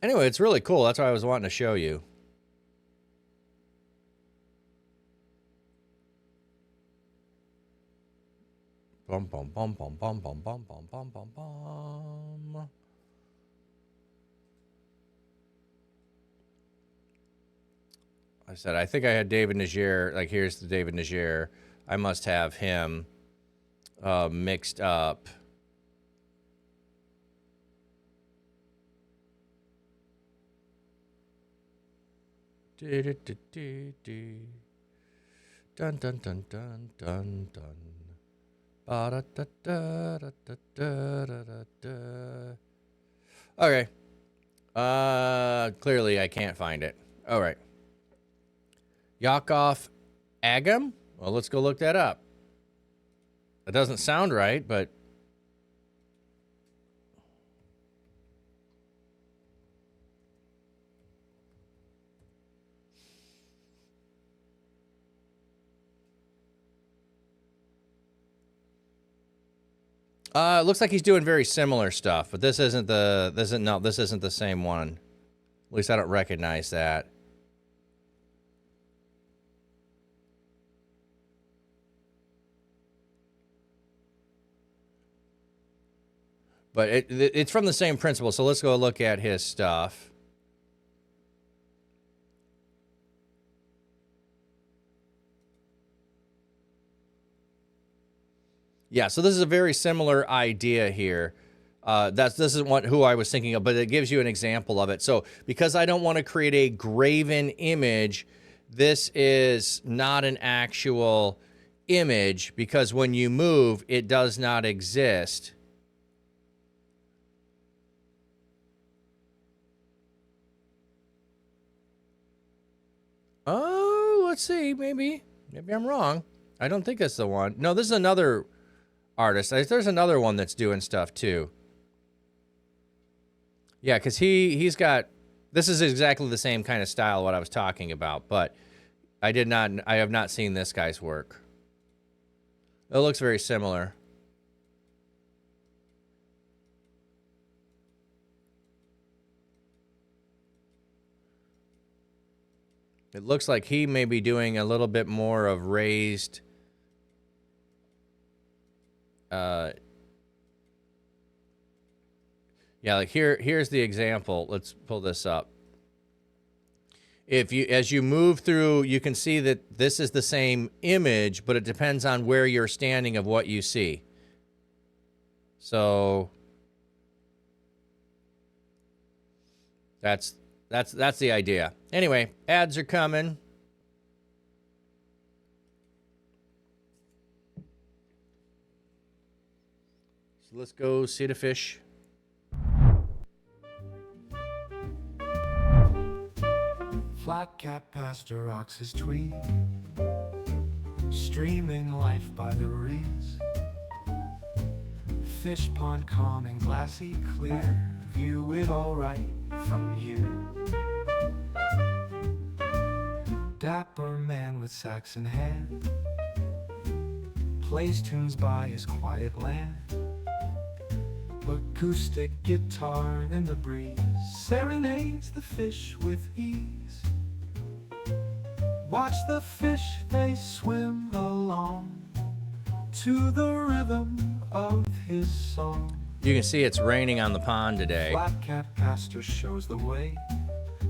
Anyway, it's really cool. That's why I was wanting to show you. Bum bum bum bum bum bum bum bum bum bum bum. I said, I think I had David Niger. Like, here's the David Niger. I must have him mixed up. Dun dun dun dun dun dun. Okay. Clearly I can't find it. All right. Yakov Agam? Well, let's go look that up. That doesn't sound right, but it looks like he's doing very similar stuff, but this isn't the same one. At least I don't recognize that. But it's from the same principle, so let's go look at his stuff. Yeah, so this is a very similar idea here. This isn't who I was thinking of, but it gives you an example of it. So because I don't want to create a graven image, this is not an actual image, because when you move, it does not exist. Oh, let's see. Maybe I'm wrong. I don't think that's the one. No, this is another artist. There's another one that's doing stuff too. Yeah, because he's got, this is exactly the same kind of style what I was talking about, but I have not seen this guy's work. It looks very similar. It looks like he may be doing a little bit more of raised yeah, like here's the example. Let's pull this up. As you move through, you can see that this is the same image, but it depends on where you're standing of what you see. So that's the idea. Anyway, ads are coming. So let's go see the fish. Flat cap Pastor rocks his tweed, streaming life by the reeds. Fish pond calm and glassy clear, view it all right from here. Dapper man with sax in hand, plays tunes by his quiet land. Acoustic guitar in the breeze serenades the fish with ease. Watch the fish, they swim along to the rhythm of his song. You can see it's raining on the pond today. Flat Cat Pastor shows the way.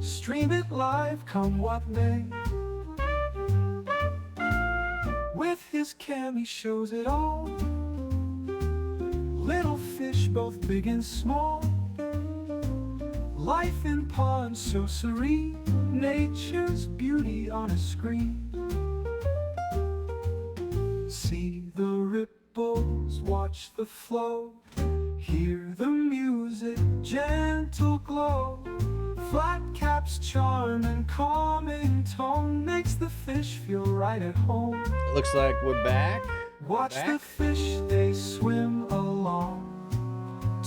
Stream it live, come what may. With his cam he shows it all. Little fish, both big and small. Life in pond so serene, nature's beauty on a screen. See the ripples, watch the flow, hear the music, gentle glow. Flat cap's charm and calming tone makes the fish feel right at home. Looks like we're back. Watch the fish, they swim along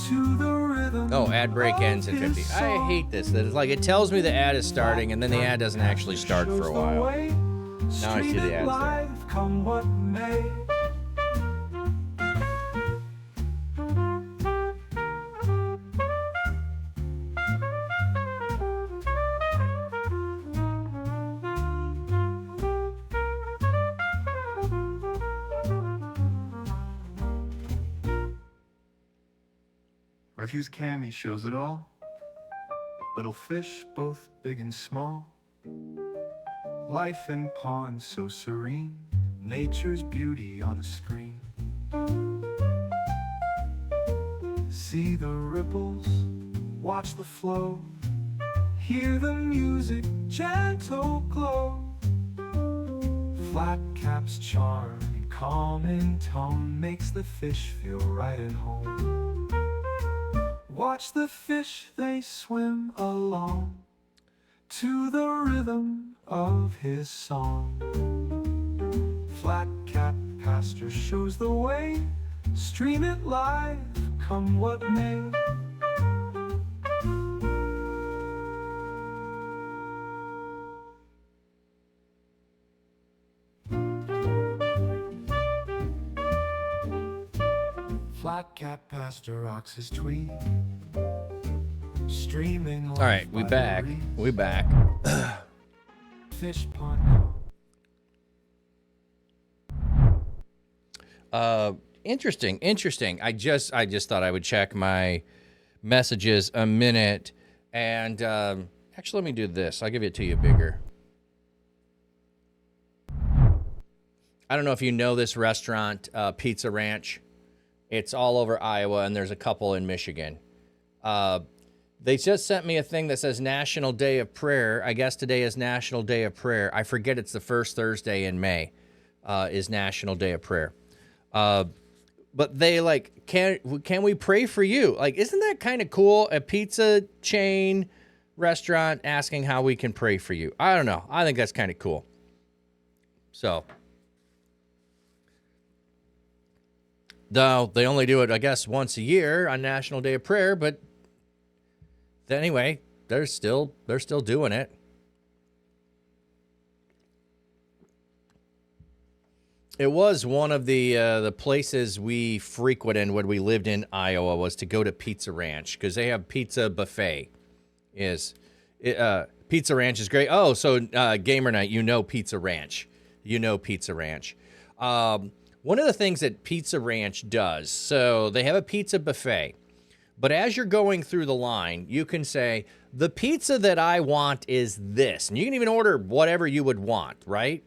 to the rhythm. Oh, ad break ends at 50. I hate this. That it's like it tells me the ad is starting and then the ad doesn't actually start for a while. Now I see the ads there. Come what may. Refuse Cammy shows it all. Little fish, both big and small. Life in pond so serene, nature's beauty on a screen. See the ripples, watch the flow, hear the music, gentle glow. Flat cap's charm and calming tone makes the fish feel right at home. Watch the fish, they swim along to the rhythm of his song. Flat Cap Pastor shows the way. Stream it live, come what may. Flat Cap Pastor rocks his tweed. Streaming life. All right, we back. We back. Fish pond. Interesting. I just thought I would check my messages a minute, and actually, let me do this. I'll give it to you bigger. I don't know if you know this restaurant, Pizza Ranch. It's all over Iowa, and there's a couple in Michigan. They just sent me a thing that says National Day of Prayer. I guess today is National Day of Prayer. I forget it's the first Thursday in May is National Day of Prayer. But they like, can we pray for you? Like, isn't that kind of cool? A pizza chain restaurant asking how we can pray for you. I don't know. I think that's kind of cool. So, though they only do it, I guess, once a year on National Day of Prayer, but anyway, they're still doing it. It was one of the places we frequented when we lived in Iowa was to go to Pizza Ranch because they have pizza buffet. Pizza Ranch is great. Oh, so Gamer Night, Pizza Ranch. Pizza Ranch. One of the things that Pizza Ranch does, so they have a pizza buffet. But as you're going through the line, you can say, the pizza that I want is this. And you can even order whatever you would want, right?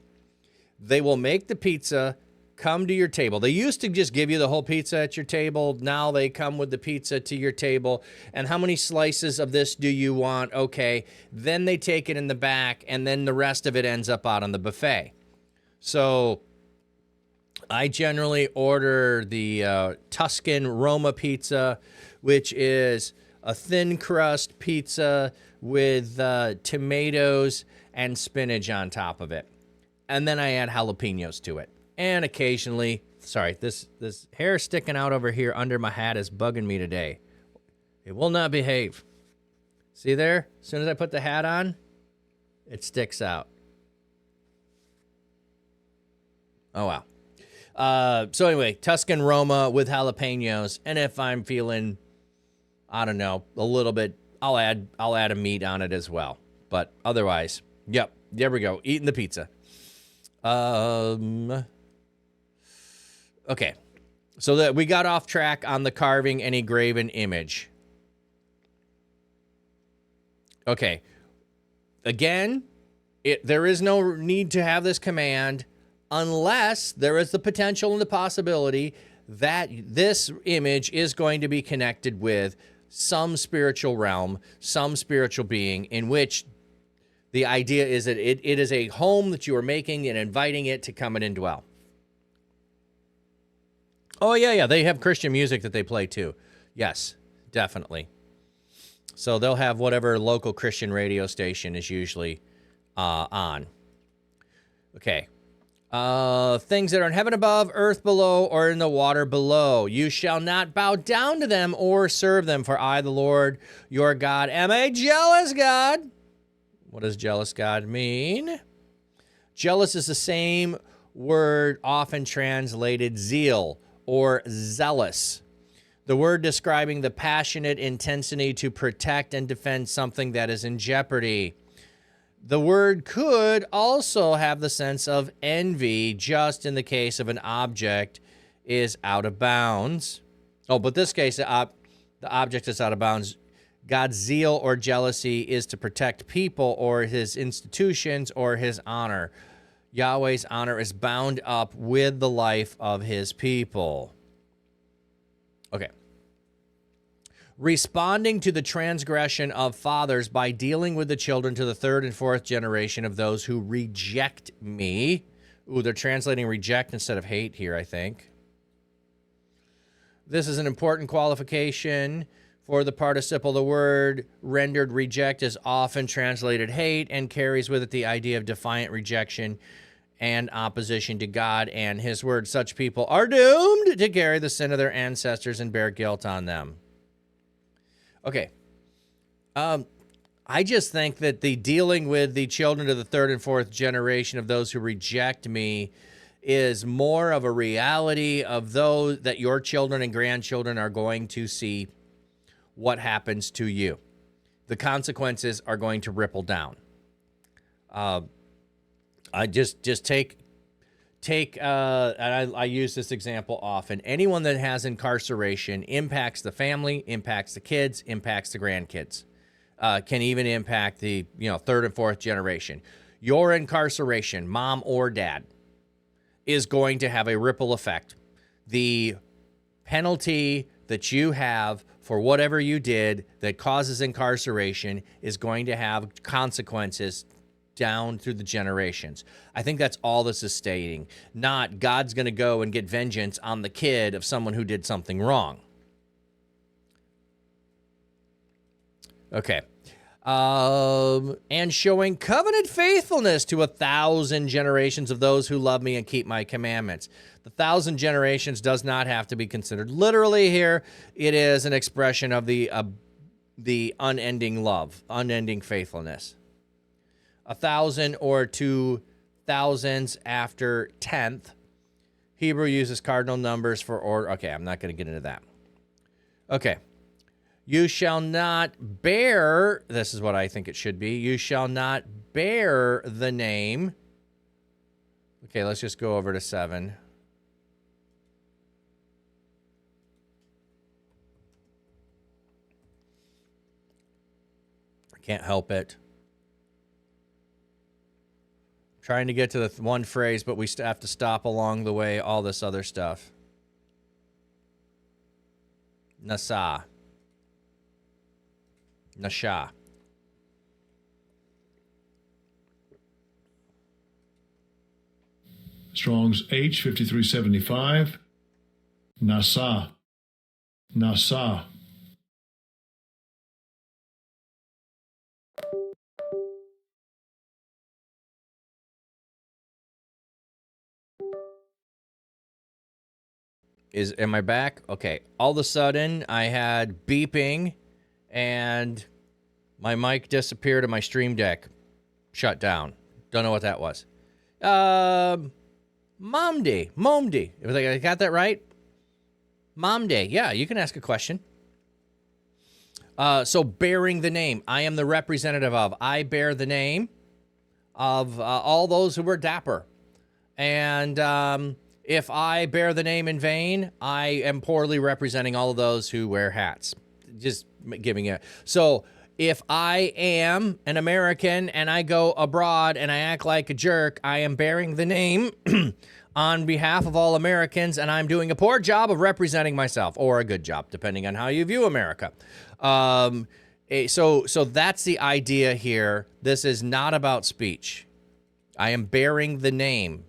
They will make the pizza, come to your table. They used to just give you the whole pizza at your table. Now they come with the pizza to your table. And how many slices of this do you want? Okay. Then they take it in the back, and then the rest of it ends up out on the buffet. So I generally order the Tuscan Roma pizza, which is a thin crust pizza with tomatoes and spinach on top of it. And then I add jalapenos to it. And occasionally, sorry, this hair sticking out over here under my hat is bugging me today. It will not behave. See there? As soon as I put the hat on, it sticks out. Oh, wow. So anyway, Tuscan Roma with jalapenos. And if I'm feeling, I don't know, a little bit, I'll add a meat on it as well. But otherwise, yep, there we go. Eating the pizza. Okay. So that we got off track on the carving any graven image. Okay. Again, there is no need to have this command unless there is the potential and the possibility that this image is going to be connected with some spiritual realm, some spiritual being in which the idea is that it is a home that you are making and inviting it to come in and dwell. Oh, yeah. They have Christian music that they play too. Yes, definitely. So they'll have whatever local Christian radio station is usually on. Okay. Things that are in heaven above, earth below, or in the water below. You shall not bow down to them or serve them, for I, the Lord, your God, am a jealous God. What does jealous God mean? Jealous is the same word often translated zeal or zealous. The word describing the passionate intensity to protect and defend something that is in jeopardy. The word could also have the sense of envy, just in the case of an object is out of bounds. Oh, but this case, the object is out of bounds. God's zeal or jealousy is to protect people or his institutions or his honor. Yahweh's honor is bound up with the life of his people. Okay. Responding to the transgression of fathers by dealing with the children to the third and fourth generation of those who reject me. Ooh, they're translating reject instead of hate here, I think. This is an important qualification for the participle. The word rendered reject is often translated hate and carries with it the idea of defiant rejection and opposition to God and his word. Such people are doomed to carry the sin of their ancestors and bear guilt on them. Okay. I just think that the dealing with the children of the third and fourth generation of those who reject me is more of a reality of those that your children and grandchildren are going to see what happens to you. The consequences are going to ripple down. I just take, and I use this example often. Anyone that has incarceration impacts the family, impacts the kids, impacts the grandkids. Can even impact the third and fourth generation. Your incarceration, mom or dad, is going to have a ripple effect. The penalty that you have for whatever you did that causes incarceration is going to have consequences down through the generations. I think that's all this is stating. Not God's going to go and get vengeance on the kid of someone who did something wrong. Okay. And showing covenant faithfulness to 1,000 generations of those who love me and keep my commandments. The 1,000 generations does not have to be considered literally here. It is an expression of the unending love, unending faithfulness. 1,000 or 2,000s after 10th. Hebrew uses cardinal numbers for order. Okay, I'm not going to get into that. Okay. You shall not bear, this is what I think it should be, you shall not bear the name. Okay, let's just go over to 7. I can't help it. Trying to get to the one phrase, but we have to stop along the way, all this other stuff. Nasa. Nasha. Strong's H 5375. Nasa. Nasa. Am I back? Okay. All of a sudden, I had beeping, and my mic disappeared and my stream deck shut down. Don't know what that was. Momdi. I got that right? Momdi. Yeah, you can ask a question. So bearing the name. I am the representative of. I bear the name of all those who were dapper. And if I bear the name in vain, I am poorly representing all of those who wear hats. Just giving it. So if I am an American and I go abroad and I act like a jerk, I am bearing the name on behalf of all Americans, and I'm doing a poor job of representing myself, or a good job, depending on how you view America. So that's the idea here. This is not about speech. I am bearing the name.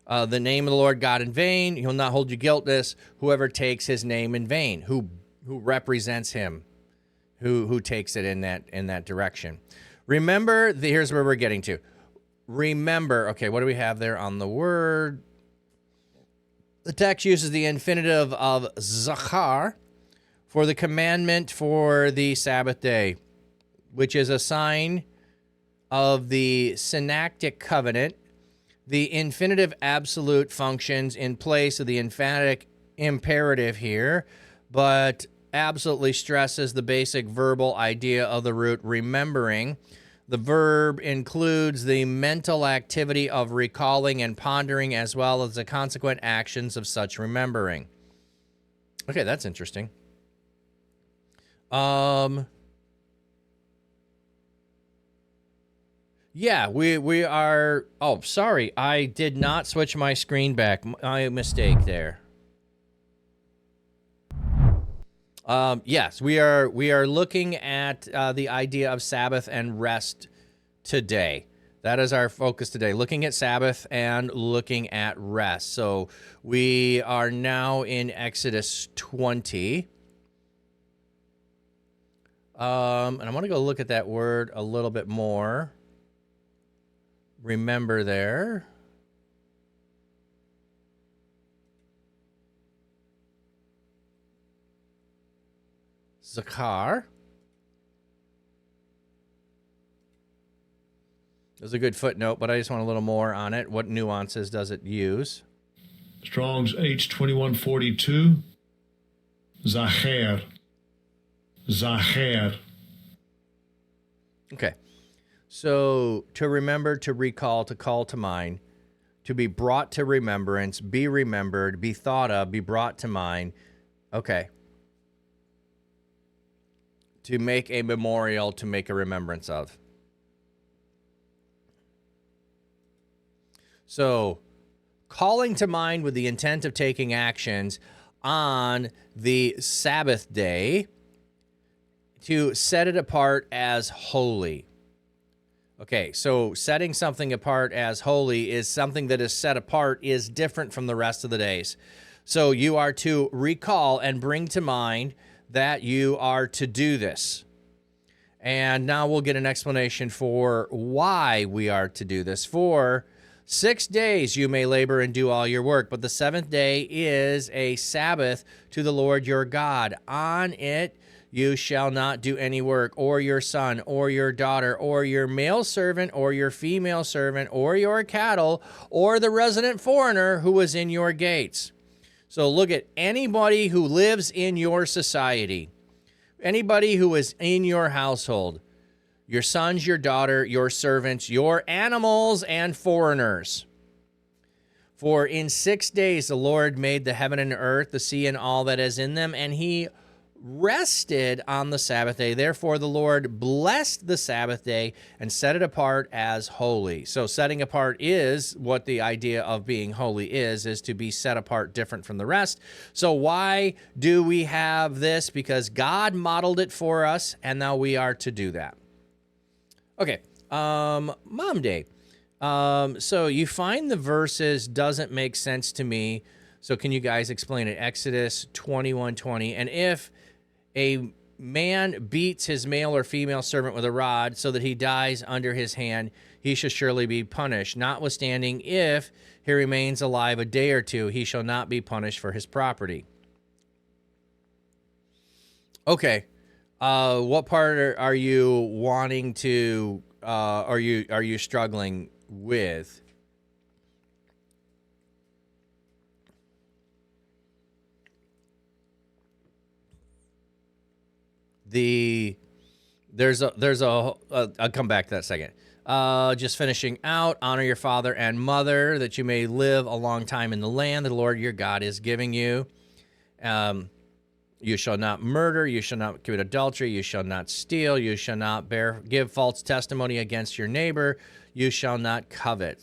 The name of the Lord God in vain. He'll not hold you guiltless. Whoever takes his name in vain, who represents him, who takes it in that direction. Remember, here's where we're getting to. Remember, okay, what do we have there on the word? The text uses the infinitive of zachar for the commandment for the Sabbath day, which is a sign of the synectic covenant. The infinitive absolute functions in place of the emphatic imperative here, but absolutely stresses the basic verbal idea of the root remembering. The verb includes the mental activity of recalling and pondering, as well as the consequent actions of such remembering. Okay, that's interesting. Yeah, we are. Oh, sorry, I did not switch my screen back. My mistake there. Yes, we are looking at the idea of Sabbath and rest today. That is our focus today, looking at Sabbath and looking at rest. So we are now in Exodus 20. And I want to go look at that word a little bit more. Remember there. Zakar. There's a good footnote, but I just want a little more on it. What nuances does it use? Strong's H2142. Zacher. Zacher. Okay. So to remember, to recall, to call to mind, to be brought to remembrance, be remembered, be thought of, be brought to mind. Okay. To make a memorial, to make a remembrance of. So calling to mind with the intent of taking actions on the Sabbath day to set it apart as holy. Okay, so setting something apart as holy is something that is set apart is different from the rest of the days. So you are to recall and bring to mind that you are to do this. And now we'll get an explanation for why we are to do this. For 6 days you may labor and do all your work, but the seventh day is a Sabbath to the Lord your God. On it you shall not do any work, or your son, or your daughter, or your male servant, or your female servant, or your cattle, or the resident foreigner who is in your gates. So look at anybody who lives in your society, anybody who is in your household, your sons, your daughter, your servants, your animals, and foreigners. For in 6 days the Lord made the heaven and earth, the sea, and all that is in them, and he rested on the Sabbath day. Therefore, the Lord blessed the Sabbath day and set it apart as holy. So setting apart is what the idea of being holy is to be set apart different from the rest. So why do we have this? Because God modeled it for us, and now we are to do that. Okay, Mom Day. So you find the verses doesn't make sense to me. So can you guys explain it? Exodus 21:20. And if a man beats his male or female servant with a rod so that he dies under his hand, he shall surely be punished. Notwithstanding, if he remains alive a day or two, he shall not be punished for his property. Okay. What part are you wanting to, are you struggling with? I'll come back to that second. Just finishing out, honor your father and mother that you may live a long time in the land that the Lord your God is giving you. You shall not murder, you shall not commit adultery, you shall not steal, you shall not give false testimony against your neighbor, you shall not covet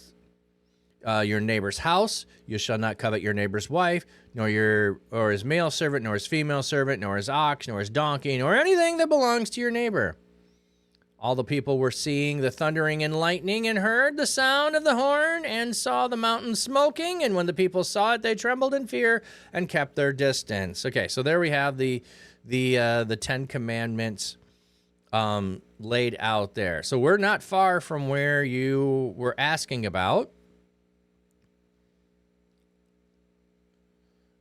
your neighbor's house, you shall not covet your neighbor's wife, nor his male servant, nor his female servant, nor his ox, nor his donkey, nor anything that belongs to your neighbor. All the people were seeing the thundering and lightning and heard the sound of the horn and saw the mountain smoking. And when the people saw it, they trembled in fear and kept their distance. Okay, so there we have the 10 Commandments laid out there. So we're not far from where you were asking about.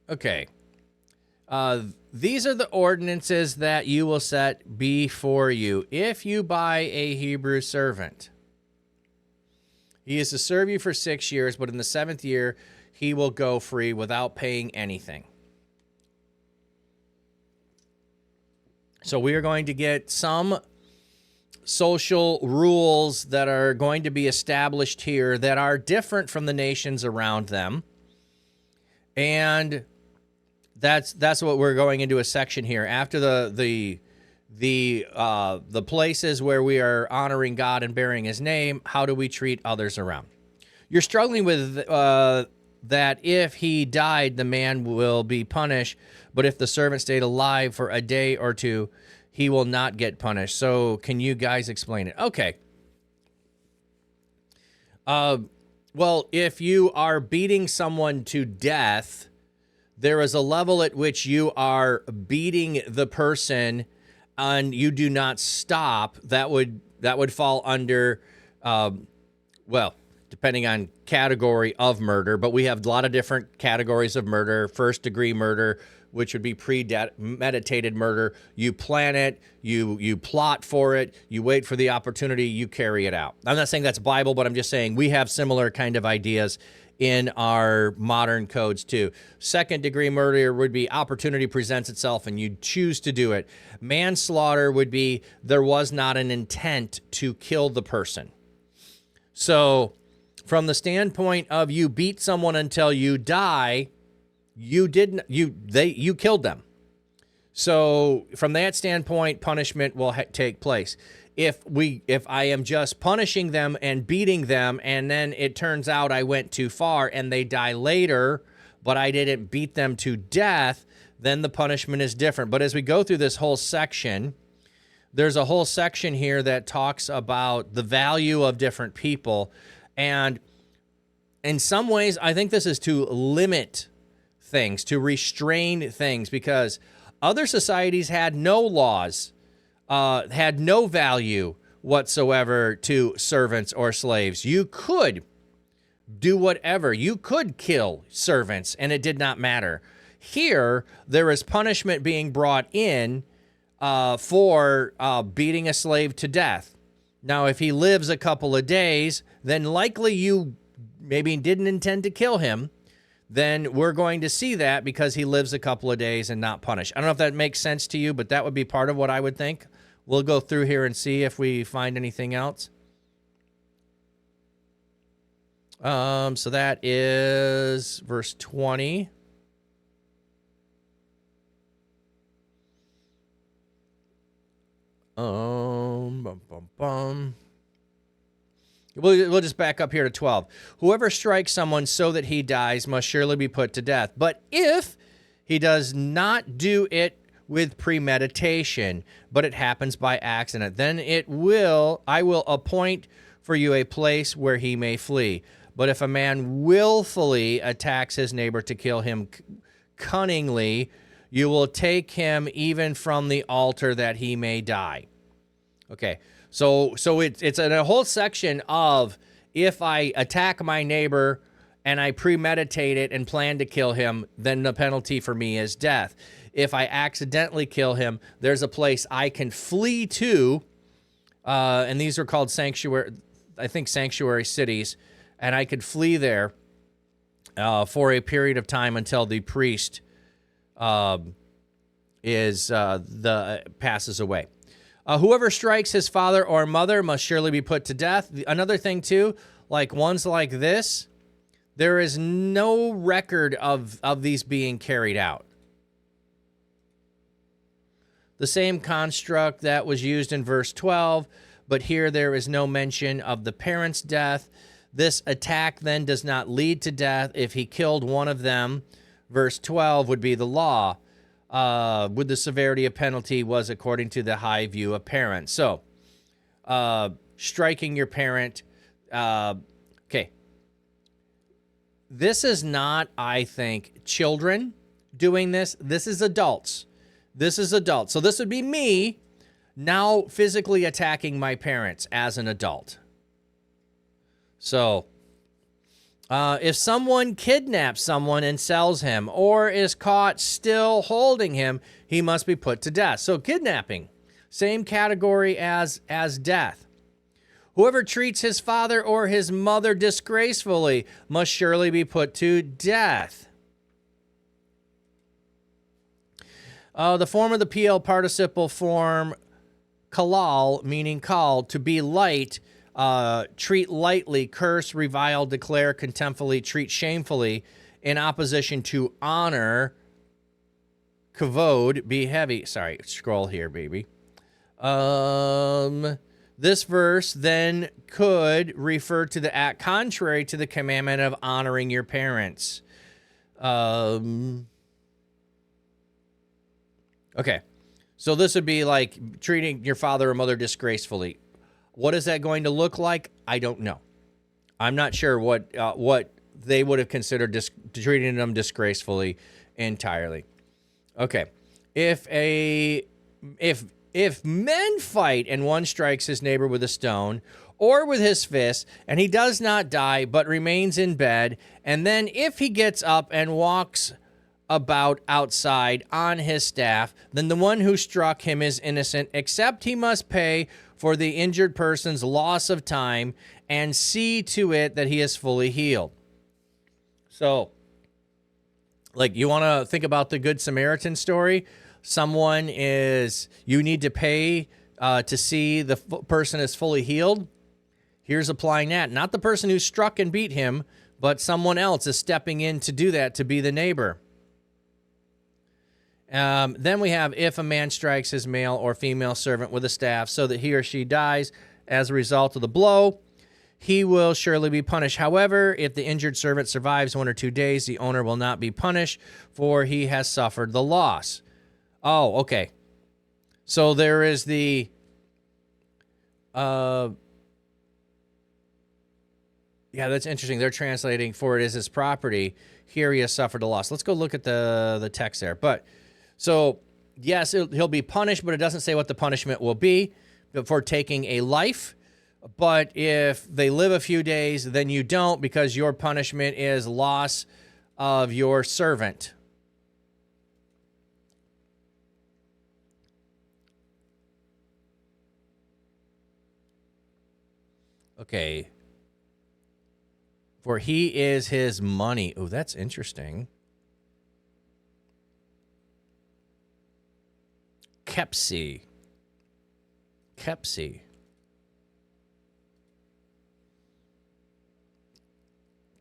Okay. These are the ordinances that you will set before you if you buy a Hebrew servant. He is to serve you for 6 years, but in the 7th year, he will go free without paying anything. So we are going to get some social rules that are going to be established here that are different from the nations around them. And that's what we're going into a section here. After the places where we are honoring God and bearing his name, how do we treat others around? You're struggling with that if he died, the man will be punished, but if the servant stayed alive for a day or two, he will not get punished. So can you guys explain it? Okay. Well, if you are beating someone to death, there is a level at which you are beating the person and you do not stop. That would fall under, well, depending on category of murder, but we have a lot of different categories of murder. First degree murder, which would be premeditated murder. You plan it, you plot for it, you wait for the opportunity, you carry it out. I'm not saying that's Bible, but I'm just saying we have similar kind of ideas in our modern codes too. Second degree murder would be opportunity presents itself and you choose to do it. Manslaughter would be there was not an intent to kill the person. So from the standpoint of you beat someone until you die, you killed them. So from that standpoint, punishment will take place. if I am just punishing them and beating them, and then it turns out I went too far and they die later, but I didn't beat them to death, then the punishment is different. But as we go through this whole section, there's a whole section here that talks about the value of different people. And in some ways, I think this is to limit things, to restrain things, because other societies had no laws, had no value whatsoever to servants or slaves. You could do whatever. You could kill servants, and it did not matter. Here, there is punishment being brought in for beating a slave to death. Now, if he lives a couple of days, then likely you maybe didn't intend to kill him. Then we're going to see that because he lives a couple of days and not punished. I don't know if that makes sense to you, but that would be part of what I would think. We'll go through here and see if we find anything else. So that is verse 20. We'll just back up here to 12. Whoever strikes someone so that he dies must surely be put to death. But if he does not do it with premeditation, but it happens by accident, then I will appoint for you a place where he may flee. But if a man willfully attacks his neighbor to kill him cunningly, you will take him even from the altar that he may die. Okay, so it's in a whole section of if I attack my neighbor and I premeditate it and plan to kill him, then the penalty for me is death. If I accidentally kill him, there's a place I can flee to, and these are called sanctuary cities, and I could flee there for a period of time until the priest passes away. Whoever strikes his father or mother must surely be put to death. Another thing too, like ones like this, there is no record of these being carried out. The same construct that was used in verse 12, but here there is no mention of the parent's death. This attack then does not lead to death. If he killed one of them, verse 12 would be the law. With the severity of penalty was according to the high view of parents. So, striking your parent. Okay. This is not, I think, children doing this. This is adults. So this would be me now physically attacking my parents as an adult. So, if someone kidnaps someone and sells him or is caught still holding him, he must be put to death. So kidnapping, same category as death. Whoever treats his father or his mother disgracefully must surely be put to death. The form of the PL participle form, kalal, meaning called, to be light, treat lightly, curse, revile, declare contemptfully, treat shamefully, in opposition to honor, kavod, be heavy. Sorry, scroll here, baby. This verse then could refer to the act contrary to the commandment of honoring your parents. Okay, so this would be like treating your father or mother disgracefully. What is that going to look like? I don't know. I'm not sure what they would have considered treating them disgracefully entirely. Okay, if men fight and one strikes his neighbor with a stone or with his fist, and he does not die but remains in bed, and then if he gets up and walks about outside on his staff, then the one who struck him is innocent, except he must pay for the injured person's loss of time and see to it that he is fully healed. So, like, you want to think about the Good Samaritan story? You need to pay to see the person is fully healed. Here's applying that. Not the person who struck and beat him, but someone else is stepping in to do that, to be the neighbor. Then we have if a man strikes his male or female servant with a staff so that he or she dies as a result of the blow, he will surely be punished. However, if the injured servant survives 1 or 2 days, the owner will not be punished, for he has suffered the loss. Oh, okay. So there is the yeah, that's interesting. They're translating for it is his property. Here he has suffered a loss. Let's go look at the text there. But so yes, he'll be punished, but it doesn't say what the punishment will be for taking a life. But if they live a few days, then you don't, because your punishment is loss of your servant. Okay. For he is his money. Oh, that's interesting. Kepsi.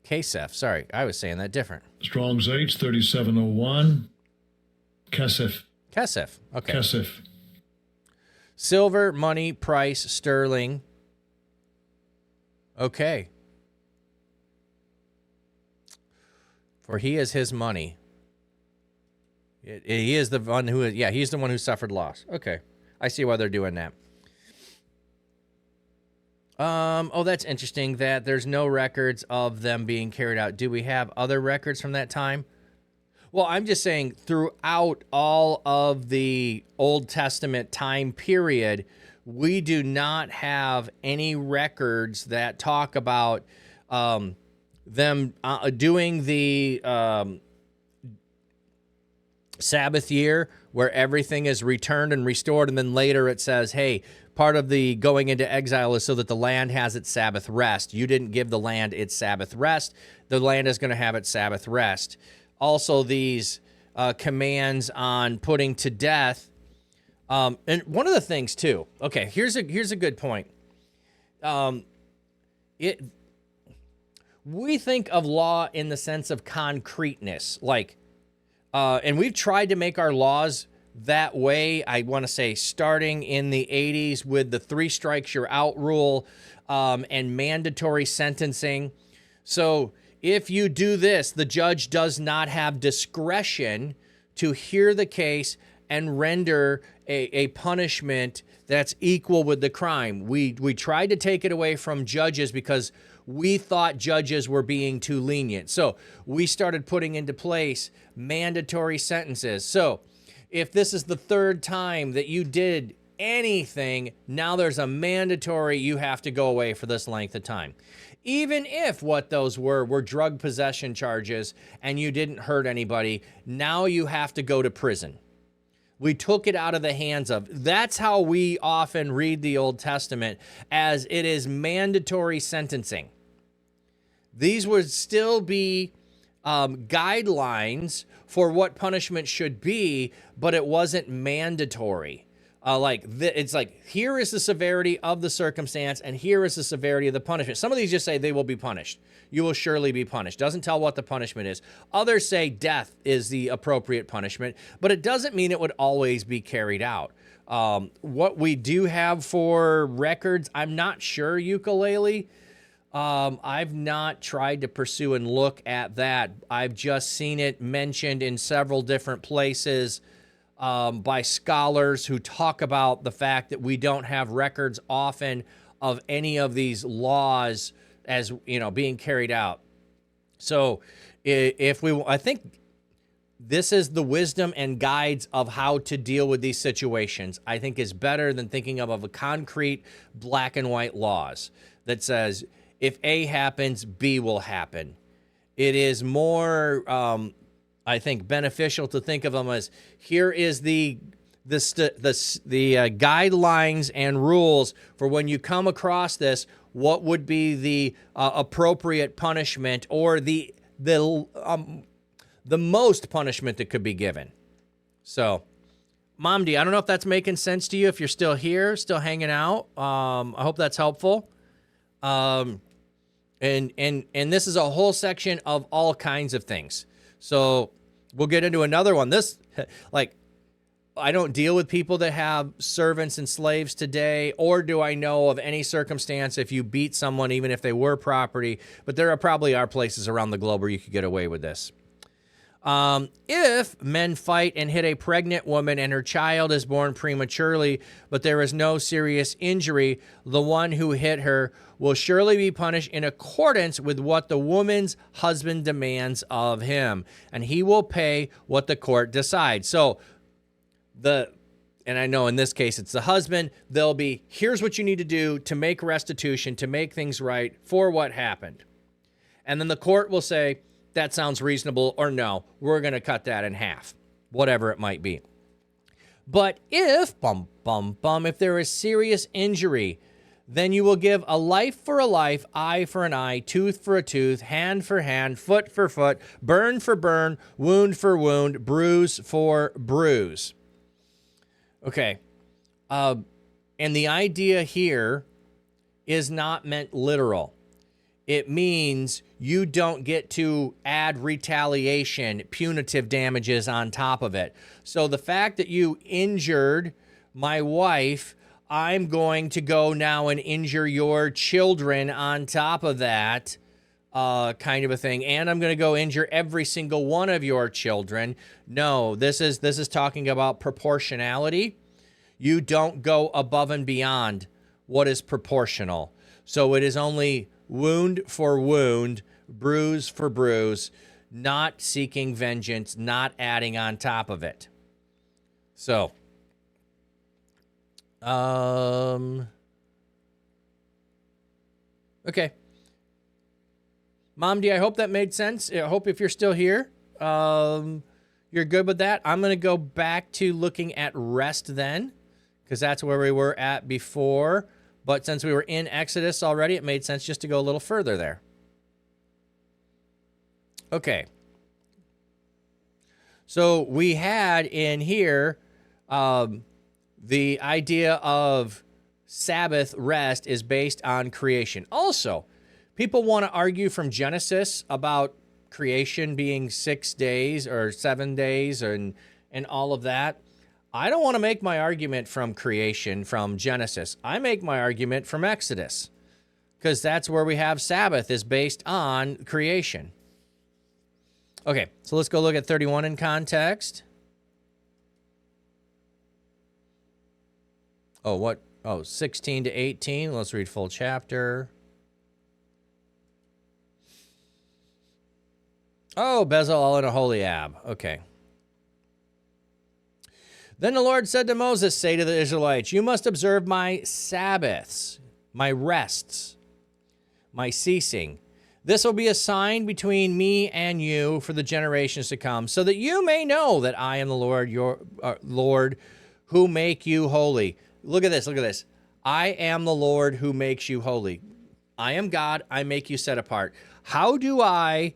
Kesef. Sorry, I was saying that different. Strong's H 3701. Kesef. Okay. Kesef. Silver, money, price, sterling. Okay. For he is his money. He is the one who, he's the one who suffered loss. Okay. I see why they're doing that. Oh, that's interesting that there's no records of them being carried out. Do we have other records from that time? Well, I'm just saying throughout all of the Old Testament time period, we do not have any records that talk about them doing the Sabbath year where everything is returned and restored, and then later it says, hey, part of the going into exile is so that the land has its Sabbath rest. You didn't give the land its Sabbath rest. The land is going to have its Sabbath rest. Also, these commands on putting to death. And one of the things, too. Okay, here's a good point. We think of law in the sense of concreteness. Like, and we've tried to make our laws that way. I want to say starting in the 80s with the 3 strikes you're out rule and mandatory sentencing. So if you do this, the judge does not have discretion to hear the case and render a punishment that's equal with the crime. We tried to take it away from judges because we thought judges were being too lenient. So we started putting into place mandatory sentences. So if this is the 3rd time that you did anything, now there's a mandatory, you have to go away for this length of time. Even if what those were drug possession charges and you didn't hurt anybody, now you have to go to prison. We took it out of the hands of. That's how we often read the Old Testament, as it is mandatory sentencing. These would still be guidelines for what punishment should be, but it wasn't mandatory. It's like, here is the severity of the circumstance, and here is the severity of the punishment. Some of these just say they will be punished. You will surely be punished. Doesn't tell what the punishment is. Others say death is the appropriate punishment, but it doesn't mean it would always be carried out. What we do have for records, I'm not sure, Ukulele. I've not tried to pursue and look at that. I've just seen it mentioned in several different places by scholars who talk about the fact that we don't have records often of any of these laws as, being carried out. So I think this is the wisdom and guides of how to deal with these situations, I think is better than thinking of a concrete black and white laws that says, if A happens, B will happen. It is more, I think, beneficial to think of them as, here is the guidelines and rules for when you come across this, what would be the appropriate punishment or the most punishment that could be given. So, Mamdi, I don't know if that's making sense to you, if you're still here, still hanging out. I hope that's helpful. And this is a whole section of all kinds of things. So We'll get into another one. This, like, I don't deal with people that have servants and slaves today, or do I know of any circumstance if you beat someone, even if they were property, but there probably are places around the globe where you could get away with this. If men fight and hit a pregnant woman and her child is born prematurely, but there is no serious injury, the one who hit her will surely be punished in accordance with what the woman's husband demands of him, and he will pay what the court decides. So and I know in this case it's the husband, they'll be, here's what you need to do to make restitution, to make things right for what happened. And then the court will say, that sounds reasonable, or no, we're going to cut that in half, whatever it might be. But if, if there is serious injury, then you will give a life for a life, eye for an eye, tooth for a tooth, hand for hand, foot for foot, burn for burn, wound for wound, bruise for bruise. Okay. And the idea here is not meant literal. It means you don't get to add retaliation, punitive damages on top of it. So the fact that you injured my wife, I'm going to go now and injure your children on top of that, kind of a thing. And I'm going to go injure every single one of your children. No, this is talking about proportionality. You don't go above and beyond what is proportional. So it is only wound for wound, bruise for bruise, not seeking vengeance, not adding on top of it. So, okay. Mom D, I hope that made sense. I hope if you're still here, you're good with that. I'm going to go back to looking at rest then, because that's where we were at before. But since we were in Exodus already, it made sense just to go a little further there. Okay. So we had in here the idea of Sabbath rest is based on creation. Also, people want to argue from Genesis about creation being 6 days or 7 days and all of that. I don't want to make my argument from creation, from Genesis. I make my argument from Exodus, because that's where we have Sabbath is based on creation. Okay, so let's go look at 31 in context. Oh, what? Oh, 16 to 18. Let's read full chapter. Oh, Bezalel and Aholiab. Okay. Then the Lord said to Moses, say to the Israelites, you must observe my Sabbaths, my rests, my ceasing. This will be a sign between me and you for the generations to come, so that you may know that I am the Lord, your Lord, who make you holy. Look at this, look at this. I am the Lord who makes you holy. I am God, I make you set apart. How do I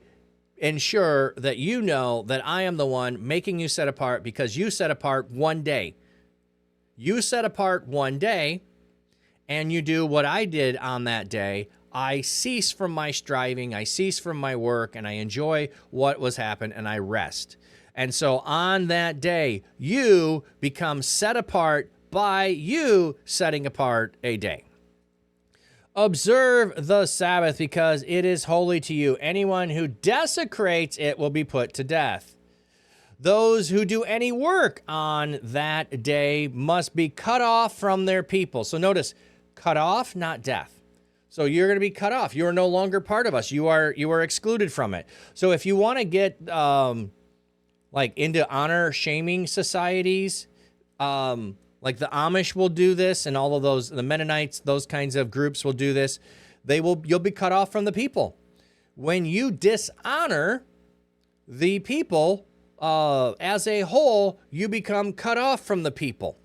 ensure that you know that I am the one making you set apart, because you set apart one day. You set apart one day, and you do what I did on that day. I cease from my striving, I cease from my work, and I enjoy what was happened, and I rest. And so on that day, you become set apart by you setting apart a day. Observe the Sabbath, because it is holy to you. Anyone who desecrates it will be put to death. Those who do any work on that day must be cut off from their people. So notice, cut off, not death. So you're going to be cut off. You are no longer part of us. You are excluded from it. So if you want to get like into honor shaming societies, like the Amish will do this, and all of those, the Mennonites, those kinds of groups will do this. You'll be cut off from the people. When you dishonor the people as a whole, you become cut off from the people.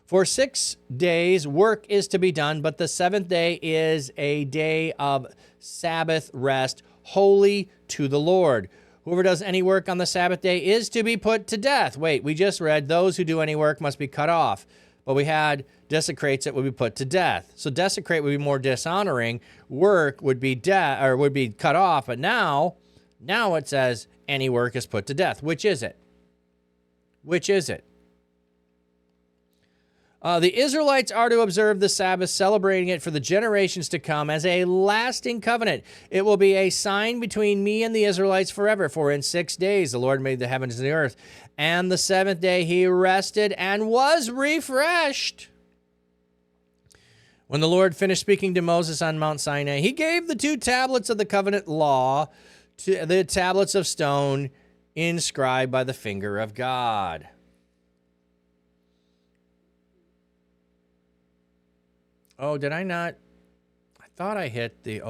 For 6 days work is to be done, but the seventh day is a day of Sabbath rest, holy to the Lord. Whoever does any work on the Sabbath day is to be put to death. Wait, we just read those who do any work must be cut off. But we had desecrates it would be put to death. So desecrate would be more dishonoring. Work would be cut off. But now it says any work is put to death. Which is it? Which is it? The Israelites are to observe the Sabbath, celebrating it for the generations to come as a lasting covenant. It will be a sign between me and the Israelites forever. For in 6 days the Lord made the heavens and the earth, and the seventh day he rested and was refreshed. When the Lord finished speaking to Moses on Mount Sinai, he gave the 2 tablets of the covenant law, to the tablets of stone inscribed by the finger of God. Oh, did I not? I thought I hit the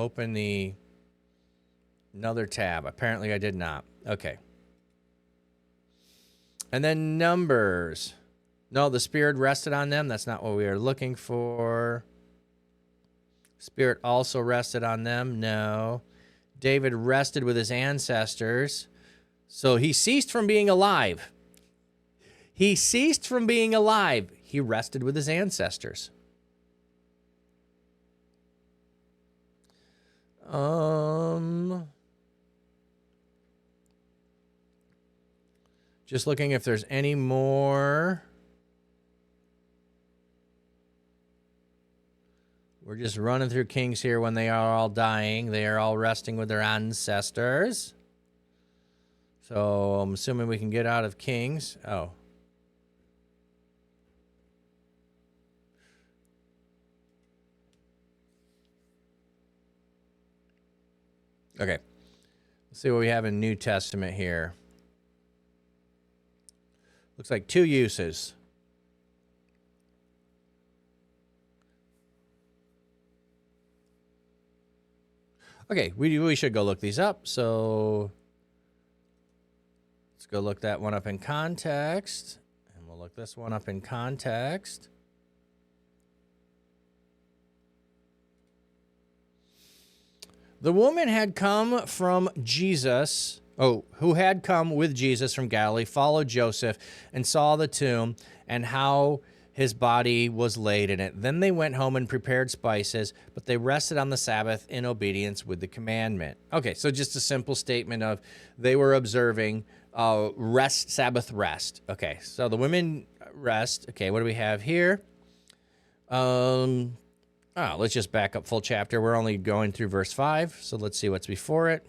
another tab. Apparently I did not. Okay. And then Numbers. No, the Spirit rested on them. That's not what we are looking for. Spirit also rested on them. No. David rested with his ancestors. So he ceased from being alive. He ceased from being alive. He rested with his ancestors. Just looking if there's any more. We're just running through Kings here when they are all dying. They are all resting with their ancestors. So I'm assuming we can get out of Kings. Oh. Okay. Let's see what we have in New Testament here. Looks like 2 uses. Okay, we should go look these up. So let's go look that one up in context. And we'll look this one up in context. The woman had come from Jesus, who had come with Jesus from Galilee, followed Joseph, and saw the tomb and how his body was laid in it. Then they went home and prepared spices, but they rested on the Sabbath in obedience with the commandment. Okay, so just a simple statement of they were observing Sabbath rest. Okay, so the women rest. Okay, what do we have here? Let's just back up full chapter. We're only going through verse 5, so let's see what's before it.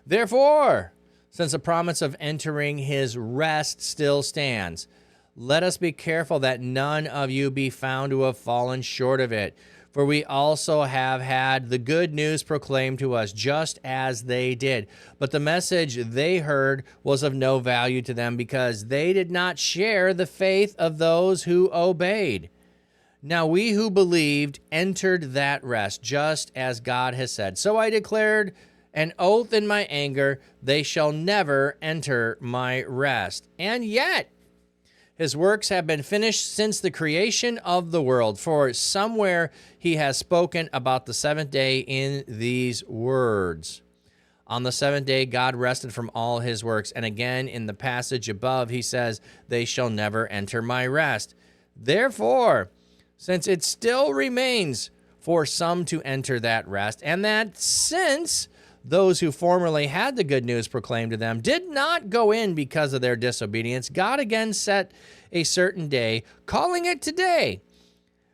Therefore, since the promise of entering his rest still stands, let us be careful that none of you be found to have fallen short of it. For we also have had the good news proclaimed to us, just as they did. But the message they heard was of no value to them, because they did not share the faith of those who obeyed. Now we who believed entered that rest, just as God has said. So I declared an oath in my anger, they shall never enter my rest. And yet his works have been finished since the creation of the world. For somewhere he has spoken about the seventh day in these words. On the seventh day, God rested from all his works. And again, in the passage above, he says, they shall never enter my rest. Therefore, since it still remains for some to enter that rest, and that since those who formerly had the good news proclaimed to them did not go in because of their disobedience, God again set a certain day, calling it today.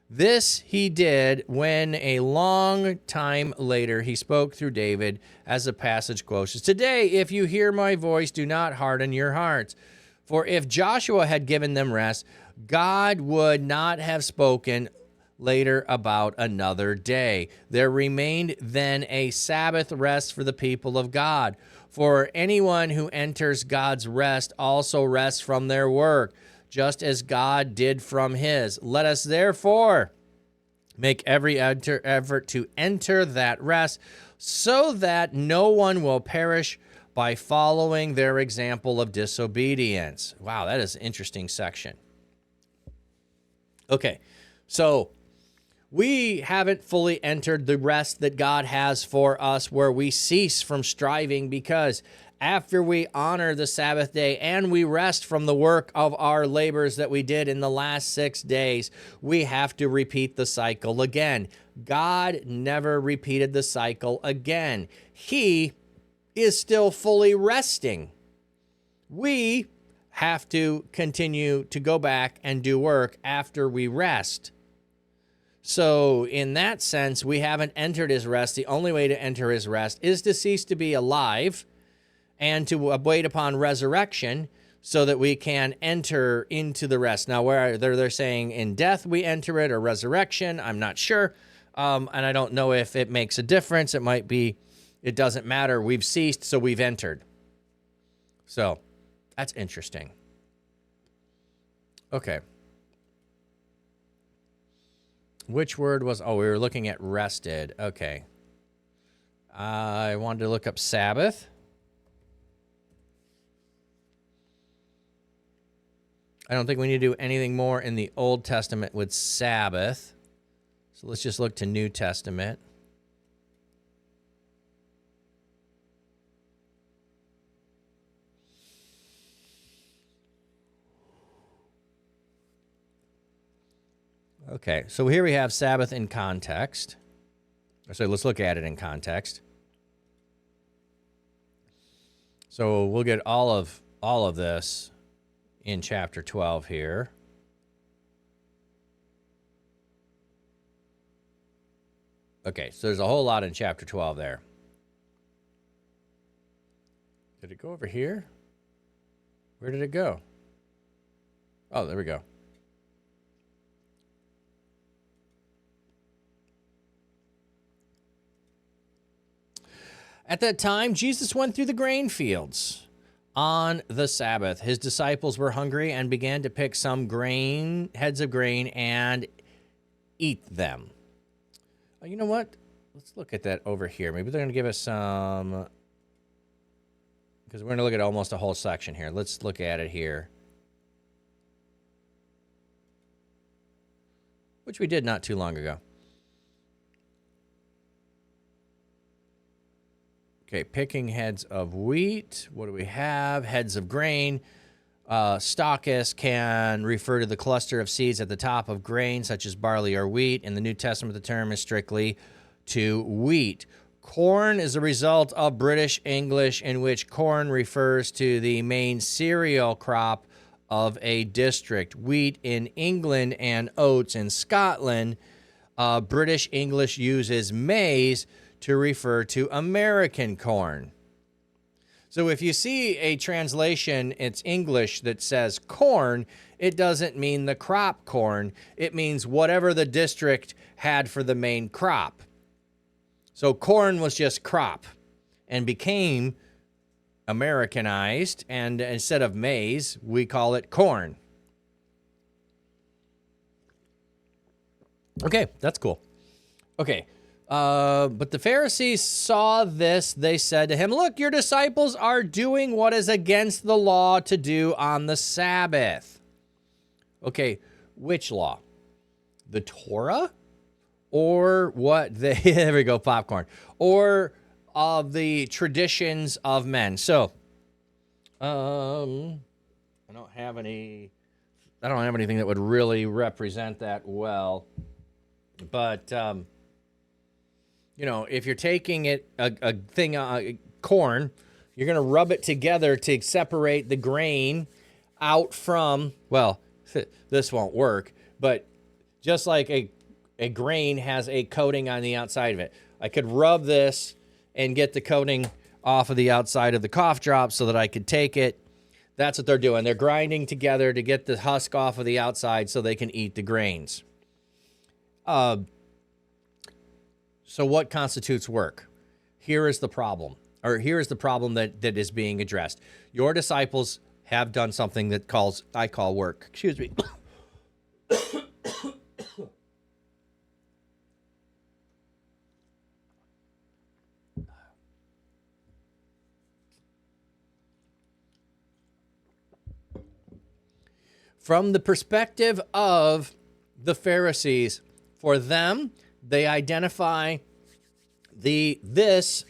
This he did when a long time later he spoke through David, as the passage quotes. Today, if you hear my voice, do not harden your hearts. For if Joshua had given them rest, God would not have spoken later about another day. There remained then a Sabbath rest for the people of God. For anyone who enters God's rest also rests from their work, just as God did from his. Let us therefore make every effort to enter that rest, so that no one will perish by following their example of disobedience. Wow, that is an interesting section. Okay, so we haven't fully entered the rest that God has for us, where we cease from striving, because after we honor the Sabbath day and we rest from the work of our labors that we did in the last 6 days, we have to repeat the cycle again. God never repeated the cycle again. He is still fully resting. We have to continue to go back and do work after we rest. So in that sense, we haven't entered his rest. The only way to enter his rest is to cease to be alive and to wait upon resurrection so that we can enter into the rest. Now, where they're saying in death we enter it or resurrection, I'm not sure. And I don't know if it makes a difference. It might be, it doesn't matter. We've ceased, so we've entered. So that's interesting. Okay. Which word was, we were looking at rested. Okay. I wanted to look up Sabbath. I don't think we need to do anything more in the Old Testament with Sabbath. So let's just look to New Testament. Okay, so here we have Sabbath in context. So let's look at it in context. So we'll get all of this in chapter 12 here. Okay, so there's a whole lot in chapter 12 there. Did it go over here? Where did it go? Oh, there we go. At that time, Jesus went through the grain fields on the Sabbath. His disciples were hungry and began to pick some heads of grain, and eat them. You know what? Let's look at that over here. Maybe they're going to give us some, because we're going to look at almost a whole section here. Let's look at it here, which we did not too long ago. Okay, picking heads of wheat. What do we have? Heads of grain. Stalkus can refer to the cluster of seeds at the top of grain, such as barley or wheat. In the New Testament, the term is strictly to wheat. Corn is a result of British English, in which corn refers to the main cereal crop of a district. Wheat in England and oats in Scotland. British English uses maize to refer to American corn. So if you see a translation, it's English, that says corn, it doesn't mean the crop corn. It means whatever the district had for the main crop. So corn was just crop and became Americanized, and instead of maize, we call it corn. Okay, that's cool. Okay. But the Pharisees saw this. They said to him, "Look, your disciples are doing what is against the law to do on the Sabbath." Okay, which law? The Torah? Or what? There we go, popcorn. Or of the traditions of men. So, I don't have anything that would really represent that well. But, you know, if you're taking a thing, corn, you're going to rub it together to separate the grain out from, well, this won't work, but just like a grain has a coating on the outside of it. I could rub this and get the coating off of the outside of the cough drop so that I could take it. That's what they're doing. They're grinding together to get the husk off of the outside so they can eat the grains. So what constitutes work? Here is the problem, or here is the problem that is being addressed. Your disciples have done something that I call work. Excuse me. From the perspective of the Pharisees, for them, they identify this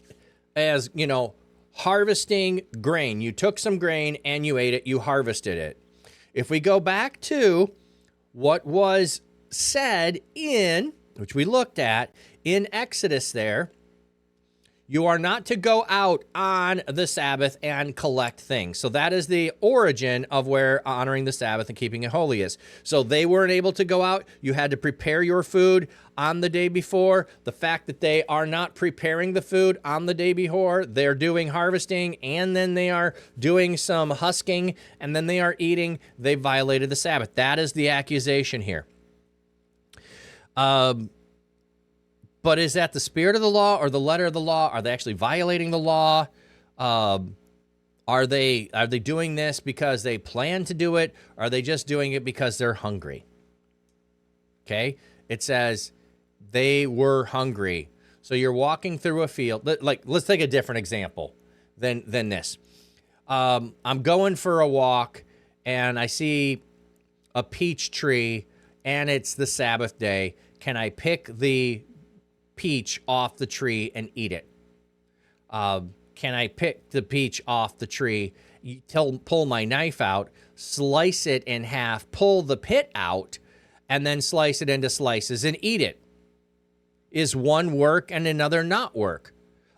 as, you know, harvesting grain. You took some grain and you ate it, you harvested it. If we go back to what was said which we looked at in Exodus there, You are not to go out on the Sabbath and collect things. So that is the origin of where honoring the Sabbath and keeping it holy is. So they weren't able to go out. You had to prepare your food on the day before. The fact that they are not preparing the food on the day before, they're doing harvesting, and then they are doing some husking, and then they are eating, they violated the Sabbath. That is the accusation here. But is that the spirit of the law or the letter of the law? Are they actually violating the law? Are they doing this because they plan to do it? Or are they just doing it because they're hungry? Okay, it says they were hungry. So you're walking through a field. Like, let's take a different example than this. I'm going for a walk and I see a peach tree and it's the Sabbath day. Can I pick the peach off the tree and eat it? Can I pick the peach off the tree, pull my knife out, slice it in half, pull the pit out, and then slice it into slices and eat it? Is one work and another not work?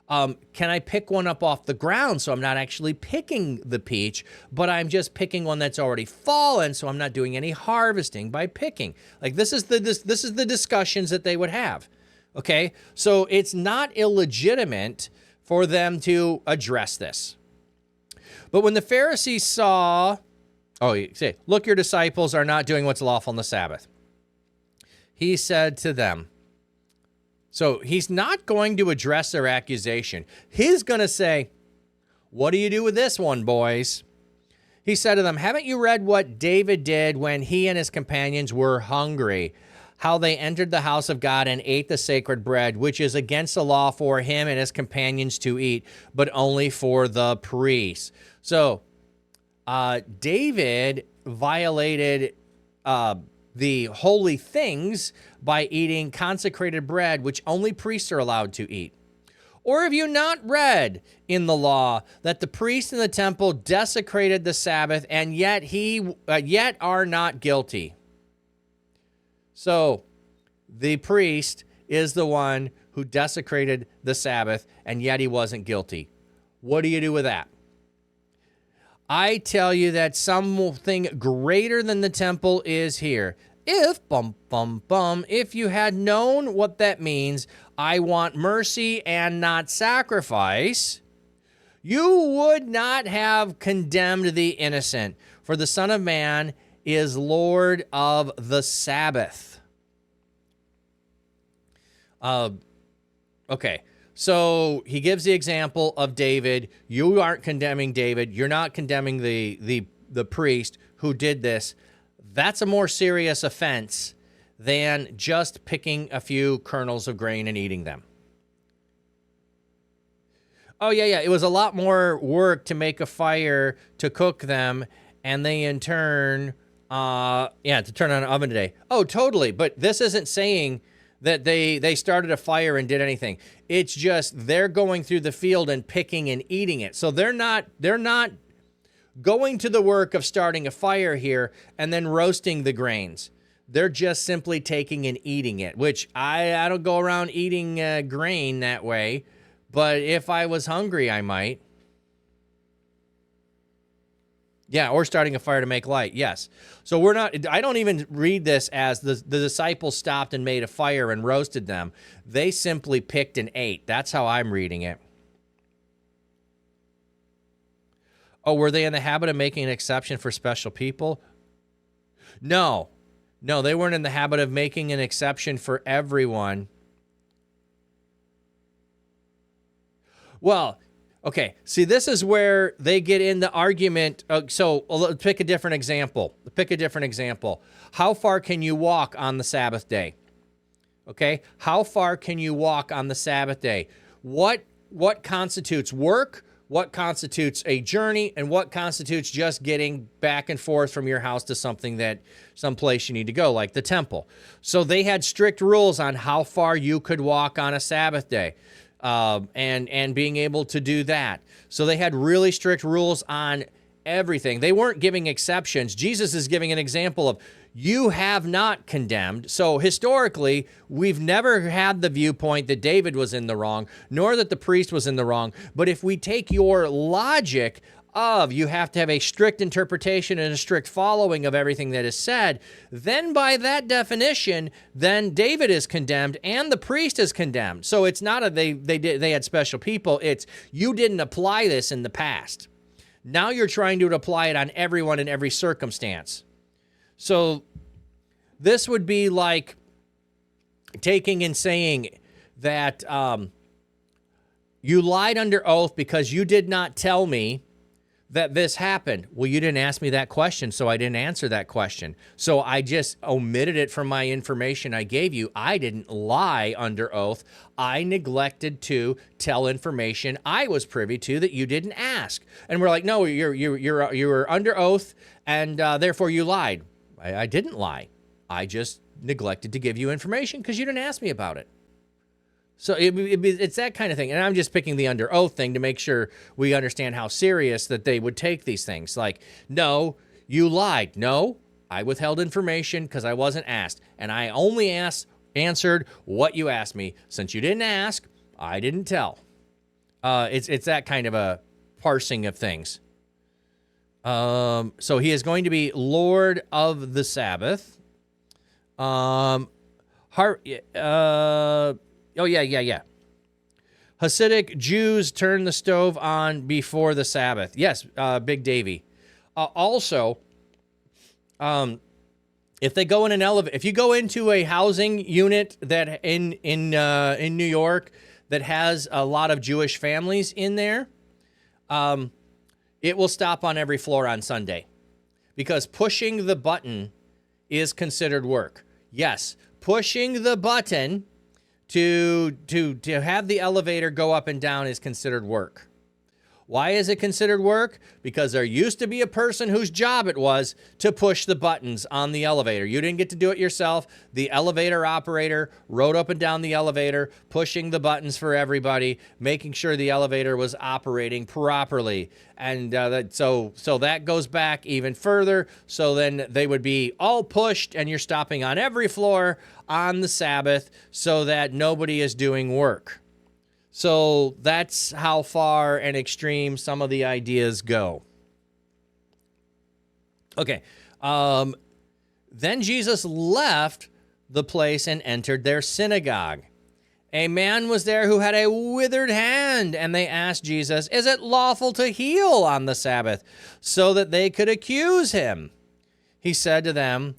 Can I pick one up off the ground so I'm not actually picking the peach, but I'm just picking one that's already fallen, so I'm not doing any harvesting by picking? Like, this is the discussions that they would have. Okay, so it's not illegitimate for them to address this. But when the Pharisees saw, look, your disciples are not doing what's lawful on the Sabbath. He said to them, so he's not going to address their accusation. He's going to say, what do you do with this one, boys? He said to them, haven't you read what David did when he and his companions were hungry? How they entered the house of God and ate the sacred bread, which is against the law for him and his companions to eat, but only for the priests. So David violated the holy things by eating consecrated bread, which only priests are allowed to eat. Or have you not read in the law that the priests in the temple desecrated the Sabbath and yet are not guilty? So the priest is the one who desecrated the Sabbath, and yet he wasn't guilty. What do you do with that? I tell you that something greater than the temple is here. If you had known what that means, I want mercy and not sacrifice, you would not have condemned the innocent, for the Son of Man is Lord of the Sabbath. Okay, so he gives the example of David. You aren't condemning David. You're not condemning the priest who did this. That's a more serious offense than just picking a few kernels of grain and eating them. Oh, yeah, it was a lot more work to make a fire, to cook them, and they in turn, to turn on an oven today. Oh, totally. But this isn't saying that they started a fire and did anything. It's just they're going through the field and picking and eating it. So they're not going to the work of starting a fire here and then roasting the grains. They're just simply taking and eating it, which I don't go around eating grain that way. But if I was hungry, I might. Yeah, or starting a fire to make light, yes. So I don't even read this as the disciples stopped and made a fire and roasted them. They simply picked and ate. That's how I'm reading it. Oh, were they in the habit of making an exception for special people? No, they weren't in the habit of making an exception for everyone. Well, okay, see, this is where they get in the argument. So let's pick a different example. How far can you walk on the Sabbath day? Okay, how far can you walk on the Sabbath day? What constitutes work? What constitutes a journey? And what constitutes just getting back and forth from your house to someplace you need to go, like the temple? So they had strict rules on how far you could walk on a Sabbath day. And being able to do that. So they had really strict rules on everything. They weren't giving exceptions. Jesus is giving an example of, you have not condemned. So historically, we've never had the viewpoint that David was in the wrong, nor that the priest was in the wrong. But if we take your logic of you have to have a strict interpretation and a strict following of everything that is said, then by that definition, then David is condemned and the priest is condemned. So it's not a they had special people. It's you didn't apply this in the past. Now you're trying to apply it on everyone in every circumstance. So this would be like taking and saying that you lied under oath because you did not tell me that this happened. Well, you didn't ask me that question, so I didn't answer that question. So I just omitted it from my information I gave you. I didn't lie under oath. I neglected to tell information I was privy to that you didn't ask. And we're like, no, you're under oath, and therefore you lied. I didn't lie. I just neglected to give you information because you didn't ask me about it. So it's that kind of thing. And I'm just picking the under oath thing to make sure we understand how serious that they would take these things. Like, no, you lied. No, I withheld information because I wasn't asked. And I only answered what you asked me. Since you didn't ask, I didn't tell. It's that kind of a parsing of things. So he is going to be Lord of the Sabbath. Oh, yeah. Hasidic Jews turn the stove on before the Sabbath. Yes, Big Davy. Also, if they go in an elevator, if you go into a housing unit that in New York that has a lot of Jewish families in there, it will stop on every floor on Sunday because pushing the button is considered work. Yes, pushing the button to have the elevator go up and down is considered work. Why is it considered work? Because there used to be a person whose job it was to push the buttons on the elevator. You didn't get to do it yourself. The elevator operator rode up and down the elevator, pushing the buttons for everybody, making sure the elevator was operating properly. And so that goes back even further. So then they would be all pushed, and you're stopping on every floor on the Sabbath so that nobody is doing work. So that's how far and extreme some of the ideas go. Okay. Then Jesus left the place and entered their synagogue. A man was there who had a withered hand, and they asked Jesus, "Is it lawful to heal on the Sabbath?" so that they could accuse him. He said to them,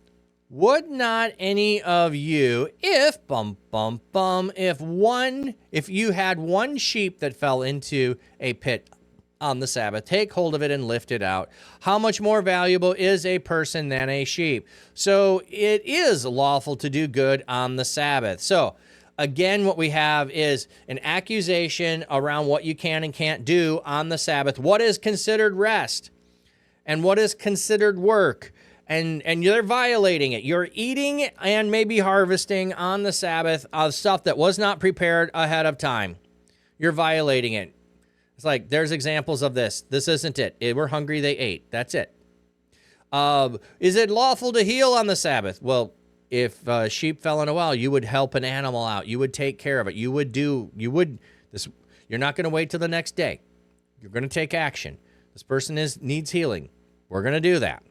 "Would not any of you, if you had one sheep that fell into a pit on the Sabbath, take hold of it and lift it out? How much more valuable is a person than a sheep?" So it is lawful to do good on the Sabbath. So again, what we have is an accusation around what you can and can't do on the Sabbath. What is considered rest and what is considered work? And you're violating it. You're eating and maybe harvesting on the Sabbath of stuff that was not prepared ahead of time. You're violating it. It's like, there's examples of this. This isn't it. We're hungry, they ate. That's it. Is it lawful to heal on the Sabbath? Well, if a sheep fell in a well, you would help an animal out. You would take care of it. You're not going to wait till the next day. You're going to take action. This person needs healing. We're going to do that.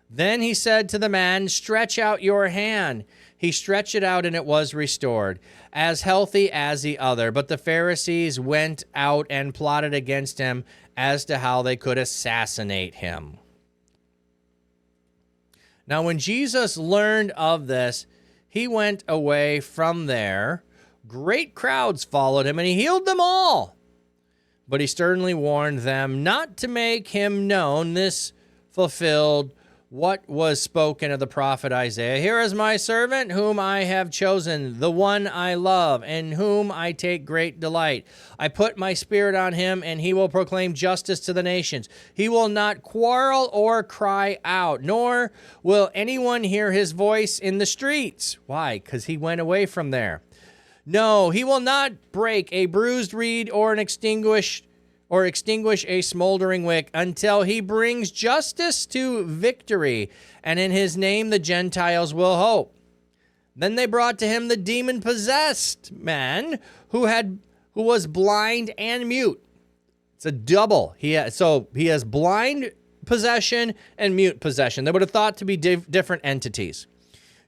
Then he said to the man, "Stretch out your hand." He stretched it out, and it was restored, as healthy as the other. But the Pharisees went out and plotted against him as to how they could assassinate him. Now, when Jesus learned of this, he went away from there. Great crowds followed him, and he healed them all. But he sternly warned them not to make him known. This fulfilled what was spoken of the prophet Isaiah. "Here is my servant whom I have chosen, the one I love, in whom I take great delight. I put my spirit on him, and he will proclaim justice to the nations. He will not quarrel or cry out, nor will anyone hear his voice in the streets." Why? Because he went away from there. "No, he will not break a bruised reed or an extinguished or extinguish a smoldering wick until he brings justice to victory, and in his name the Gentiles will hope. Then they brought to him the demon-possessed man who was blind and mute. It's a double. He has blind possession and mute possession. They would have thought to be different entities.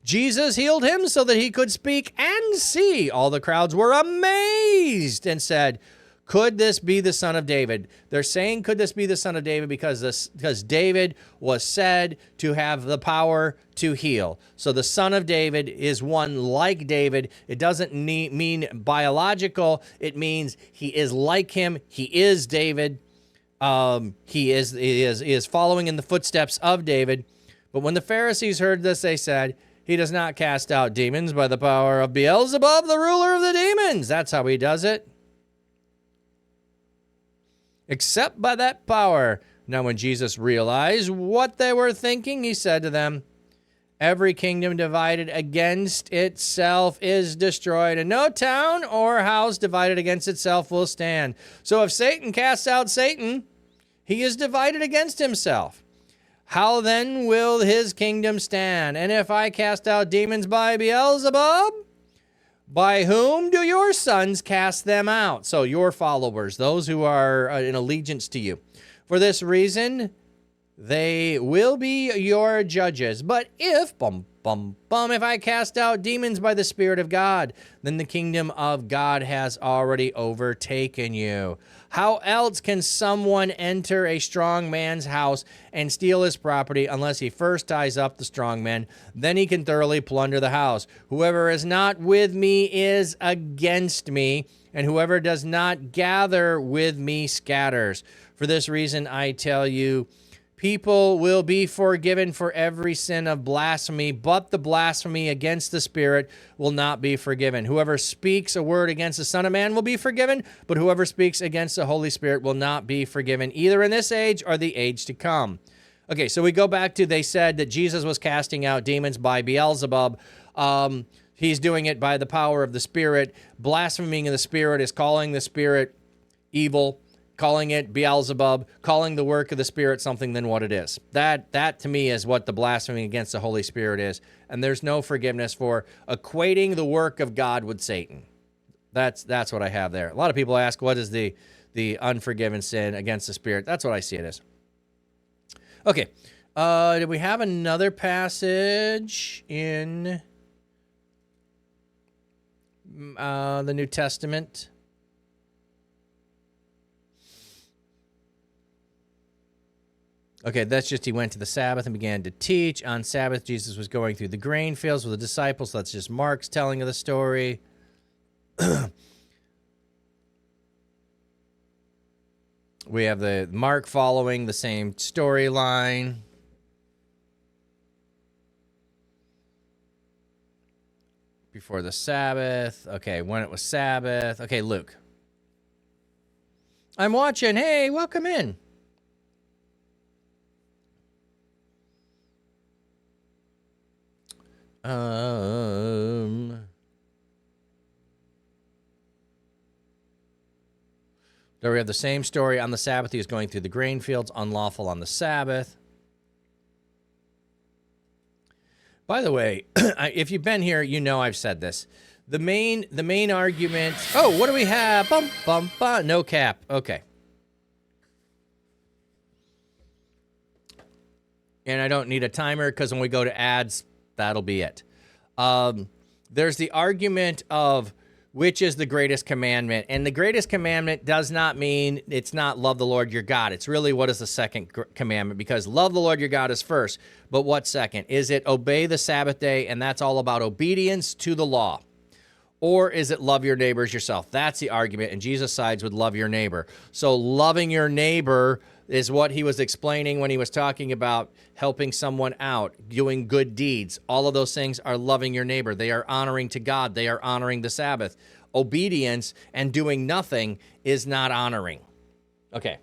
Jesus healed him so that he could speak and see. All the crowds were amazed and said, "Could this be the son of David?" They're saying, "Could this be the son of David?" because David was said to have the power to heal. So the son of David is one like David. It doesn't mean biological. It means he is like him. He is David. He is following in the footsteps of David. But when the Pharisees heard this, they said, "He does not cast out demons by the power of Beelzebub, the ruler of the demons." That's how he does it. Except by that power. Now when Jesus realized what they were thinking, he said to them, "Every kingdom divided against itself is destroyed, and no town or house divided against itself will stand." So if Satan casts out Satan, he is divided against himself. How then will his kingdom stand? And if I cast out demons by Beelzebub, by whom do your sons cast them out? So your followers, those who are in allegiance to you. For this reason, they will be your judges. But if, if I cast out demons by the Spirit of God, then the kingdom of God has already overtaken you. How else can someone enter a strong man's house and steal his property unless he first ties up the strong man? Then he can thoroughly plunder the house. Whoever is not with me is against me, and whoever does not gather with me scatters. For this reason, I tell you, people will be forgiven for every sin of blasphemy, but the blasphemy against the Spirit will not be forgiven. Whoever speaks a word against the Son of Man will be forgiven, but whoever speaks against the Holy Spirit will not be forgiven, either in this age or the age to come. Okay, so we go back to, they said that Jesus was casting out demons by Beelzebub. He's doing it by the power of the Spirit. Blaspheming of the Spirit is calling the Spirit evil, calling it Beelzebub, calling the work of the Spirit something than what it is. That to me is what the blasphemy against the Holy Spirit is. And there's no forgiveness for equating the work of God with Satan. That's what I have there. A lot of people ask, what is the unforgiven sin against the Spirit? That's what I see it as. Okay. Did we have another passage in the New Testament? Okay, that's just he went to the Sabbath and began to teach. On Sabbath, Jesus was going through the grain fields with the disciples. That's just Mark's telling of the story. We have the Mark following the same storyline. Before the Sabbath. Okay, when it was Sabbath. Okay, Luke. I'm watching. Hey, welcome in. There we have the same story. On the Sabbath, he was going through the grain fields, unlawful on the Sabbath. By the way, if you've been here, you know I've said this. The main argument. Oh, what do we have? Bum, bum, bum. No cap. Okay. And I don't need a timer because when we go to ads, that'll be it. There's the argument of which is the greatest commandment. And the greatest commandment does not mean it's not love the Lord your God. It's really what is the second commandment, because love the Lord your God is first. But what's second? Is it obey the Sabbath day, and that's all about obedience to the law? Or is it love your neighbors yourself? That's the argument, and Jesus sides with love your neighbor. So loving your neighbor is what he was explaining when he was talking about helping someone out, doing good deeds. All of those things are loving your neighbor. They are honoring to God. They are honoring the Sabbath. Obedience and doing nothing is not honoring. Okay.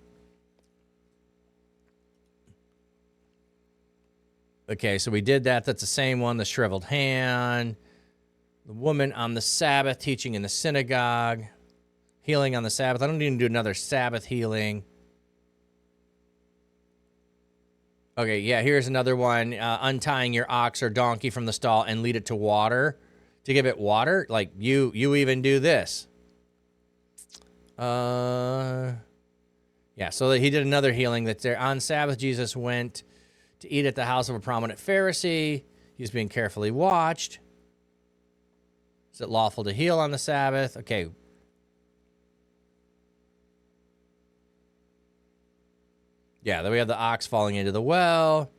Okay, so we did that. That's the same one, the shriveled hand. The woman on the Sabbath teaching in the synagogue. healing on the Sabbath. I don't need to do another Sabbath healing. Okay, yeah, here's another one. Untying your ox or donkey from the stall and lead it to water. To give it water? Like, you even do this. Yeah, so he did another healing that's there. On Sabbath, Jesus went to eat at the house of a prominent Pharisee. He was being carefully watched. Is it lawful to heal on the Sabbath? Okay. Yeah, then we have the ox falling into the well.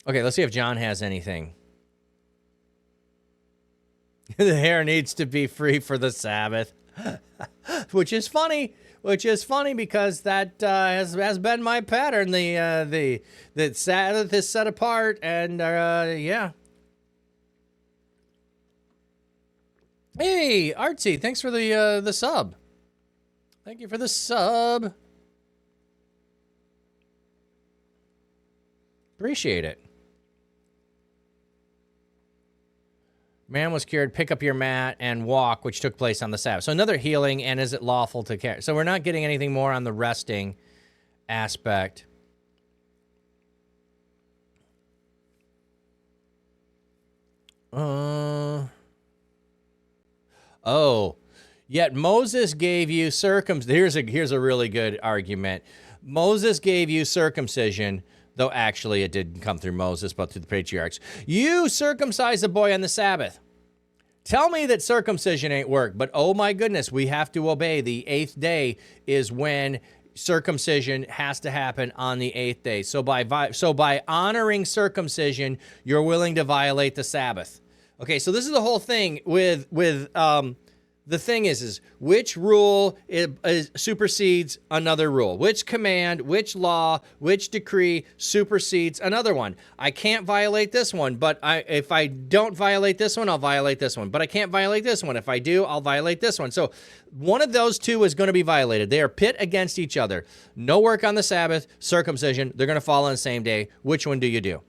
Okay, let's see if John has anything. The hair needs to be free for the Sabbath. Which is funny because that has been my pattern. The Sabbath is set apart, and yeah. Hey, Artsy, thanks for the sub. Thank you for the sub. Appreciate it. Man was cured, pick up your mat and walk, which took place on the Sabbath. So another healing, and is it lawful to carry? So we're not getting anything more on the resting aspect. Oh, yet Moses gave you circumcision. Here's a really good argument. Moses gave you circumcision, though actually it didn't come through Moses, but through the patriarchs. You circumcise a boy on the Sabbath. Tell me that circumcision ain't work, but oh my goodness, we have to obey. The 8th day is when circumcision has to happen on the 8th day. So by honoring circumcision, you're willing to violate the Sabbath. Okay, so this is the whole thing with the thing is which rule supersedes another rule? Which command, which law, which decree supersedes another one? I can't violate this one, but if I don't violate this one, I'll violate this one. But I can't violate this one. If I do, I'll violate this one. So one of those two is going to be violated. They are pit against each other. No work on the Sabbath, circumcision. They're going to fall on the same day. Which one do you do?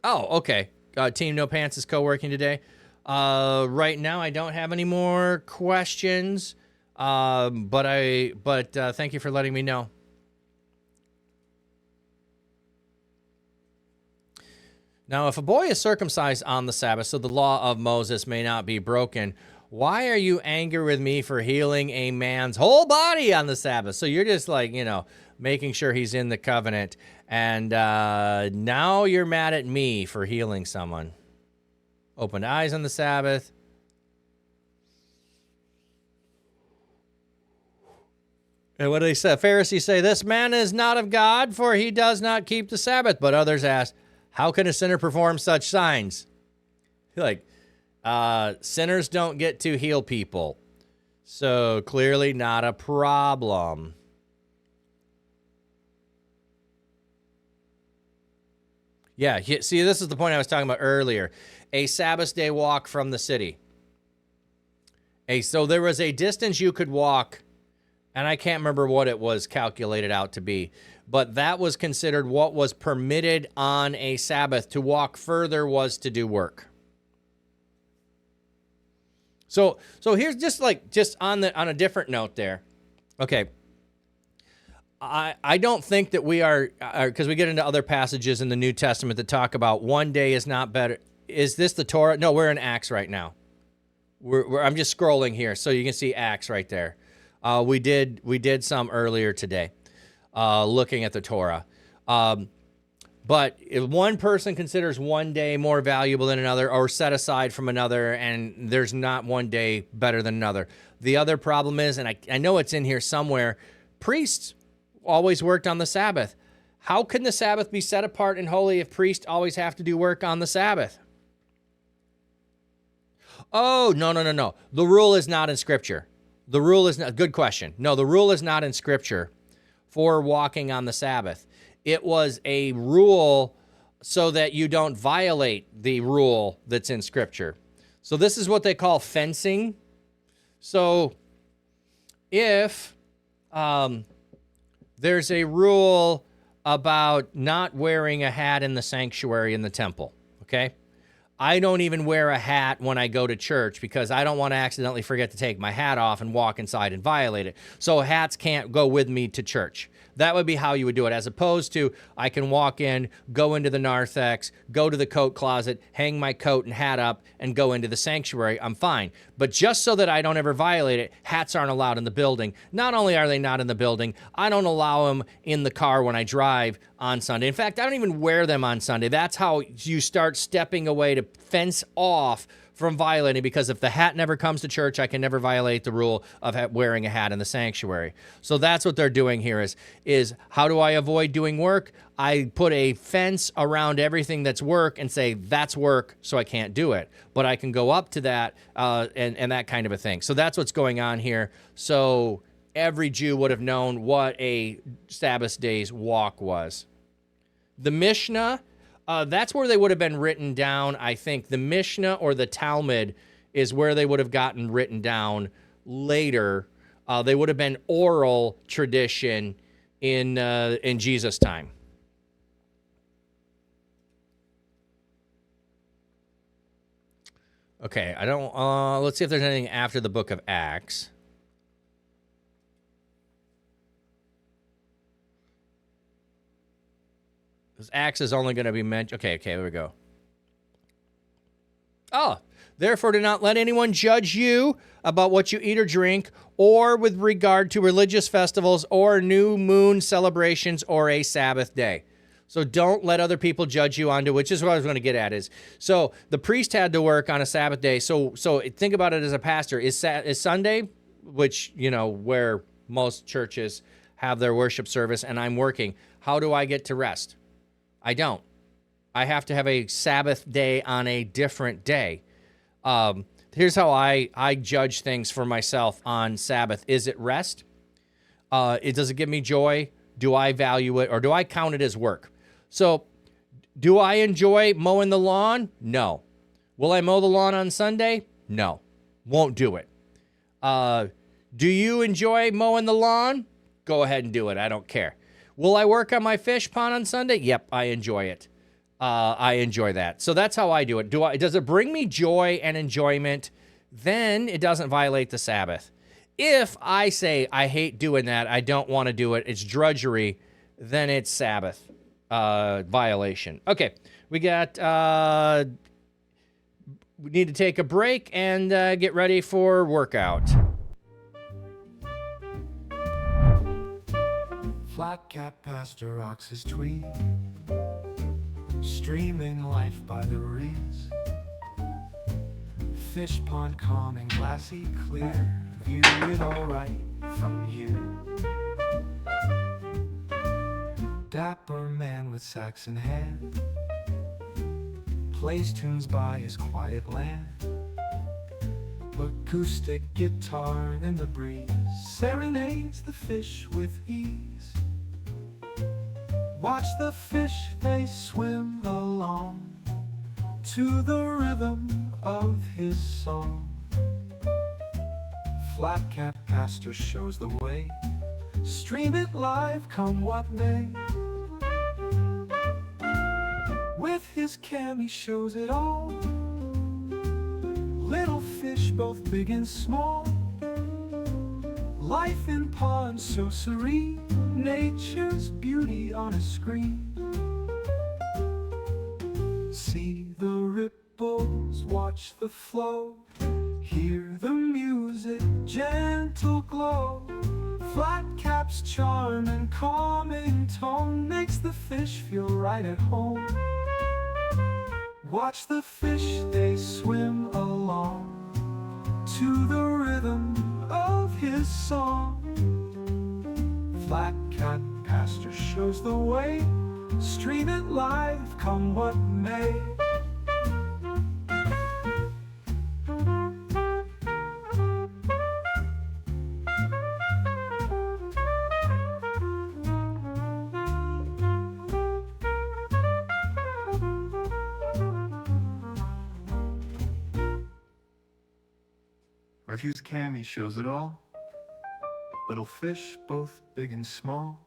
Oh, okay. Team No Pants is co-working today. Right now, I don't have any more questions, but thank you for letting me know. Now, if a boy is circumcised on the Sabbath, so the law of Moses may not be broken, why are you angry with me for healing a man's whole body on the Sabbath? So you're just like, making sure he's in the covenant. And now you're mad at me for healing someone. Opened eyes on the Sabbath. And what do they say? Pharisees say, this man is not of God, for he does not keep the Sabbath. But others ask, how can a sinner perform such signs? Like, sinners don't get to heal people. So clearly not a problem. Yeah, see, this is the point I was talking about earlier. A Sabbath day walk from the city. So there was a distance you could walk, and I can't remember what it was calculated out to be, but that was considered what was permitted on a Sabbath. To walk further was to do work. So here's just on a different note there. Okay. I don't think that we are, because we get into other passages in the New Testament that talk about one day is not better. Is this the Torah? No, we're in Acts right now. I'm just scrolling here, so you can see Acts right there. We did some earlier today, looking at the Torah. But if one person considers one day more valuable than another or set aside from another, and there's not one day better than another. The other problem is, and I know it's in here somewhere, priests always worked on the Sabbath. How can the Sabbath be set apart and holy if priests always have to do work on the Sabbath? Oh, no. The rule is not in Scripture. The rule is not, good question. No, the rule is not in Scripture for walking on the Sabbath. It was a rule so that you don't violate the rule that's in Scripture. So this is what they call fencing. So if there's a rule about not wearing a hat in the sanctuary in the temple, okay? I don't even wear a hat when I go to church because I don't want to accidentally forget to take my hat off and walk inside and violate it. So hats can't go with me to church. That would be how you would do it, as opposed to I can walk in, go into the narthex, go to the coat closet, hang my coat and hat up, and go into the sanctuary. I'm fine. But just so that I don't ever violate it, hats aren't allowed in the building. Not only are they not in the building, I don't allow them in the car when I drive on Sunday. In fact, I don't even wear them on Sunday. That's how you start stepping away to fence off from violating, because if the hat never comes to church, I can never violate the rule of wearing a hat in the sanctuary. So that's what they're doing here is how do I avoid doing work? I put a fence around everything that's work and say that's work, so I can't do it. But I can go up to that and that kind of a thing. So that's what's going on here. So every Jew would have known what a Sabbath day's walk was. The Mishnah, that's where they would have been written down. I think the Mishnah or the Talmud is where they would have gotten written down later. They would have been oral tradition in Jesus' time. Okay, I don't. Let's see if there's anything after the book of Acts. Acts is only going to be mentioned. Okay, there we go. Oh, therefore do not let anyone judge you about what you eat or drink, or with regard to religious festivals or new moon celebrations or a Sabbath day. So don't let other people judge you onto, which is what I was going to get at is, so the priest had to work on a Sabbath day. So think about it as a pastor. Is Sunday, which, where most churches have their worship service, and I'm working. How do I get to rest? I don't. I have to have a Sabbath day on a different day. Here's how I judge things for myself on Sabbath. Is it rest? Does it give me joy? Do I value it, or do I count it as work? So do I enjoy mowing the lawn? No. Will I mow the lawn on Sunday? No. Won't do it. Do you enjoy mowing the lawn? Go ahead and do it. I don't care. Will I work on my fish pond on Sunday? Yep, I enjoy it. I enjoy that. So that's how I do it. Does it bring me joy and enjoyment? Then it doesn't violate the Sabbath. If I say I hate doing that, I don't want to do it, it's drudgery, then it's Sabbath violation. Okay, we need to take a break and get ready for workout. Flat cap pastor rocks his tweed, streaming life by the reeds. Fish pond calming, glassy clear, view it all right from here. Dapper man with sax in hand plays tunes by his quiet land. Acoustic guitar in the breeze serenades the fish with ease. Watch the fish, they swim along to the rhythm of his song. Flat cap pastor shows the way, stream it live come what may. With his cam he shows it all, little fish both big and small. Life in pond so serene, nature's beauty on a screen. See the ripples, watch the flow, hear the music, gentle glow. Flat cap's charm and calming tone makes the fish feel right at home. Watch the fish, they swim along to the rhythm of his song. Flat cap pastor shows the way, stream it live come what may. Refuse cam, shows it all. Little fish, both big and small.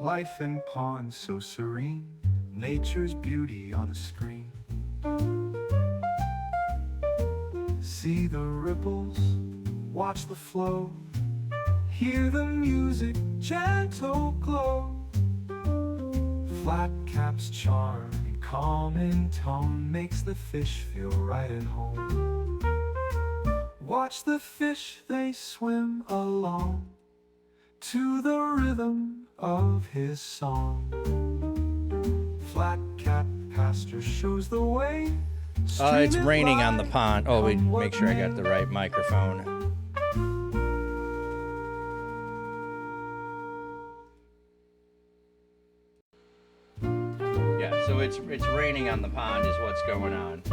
Life in ponds so serene, nature's beauty on a screen. See the ripples, watch the flow, hear the music, gentle glow. Flat cap's charm and calm in tone makes the fish feel right at home. Watch the fish, they swim along to the rhythm of his song. Flat cap pasture shows the way. It's raining on the pond. Oh, wait, make sure I got the right microphone. Yeah, so it's raining on the pond is what's going on.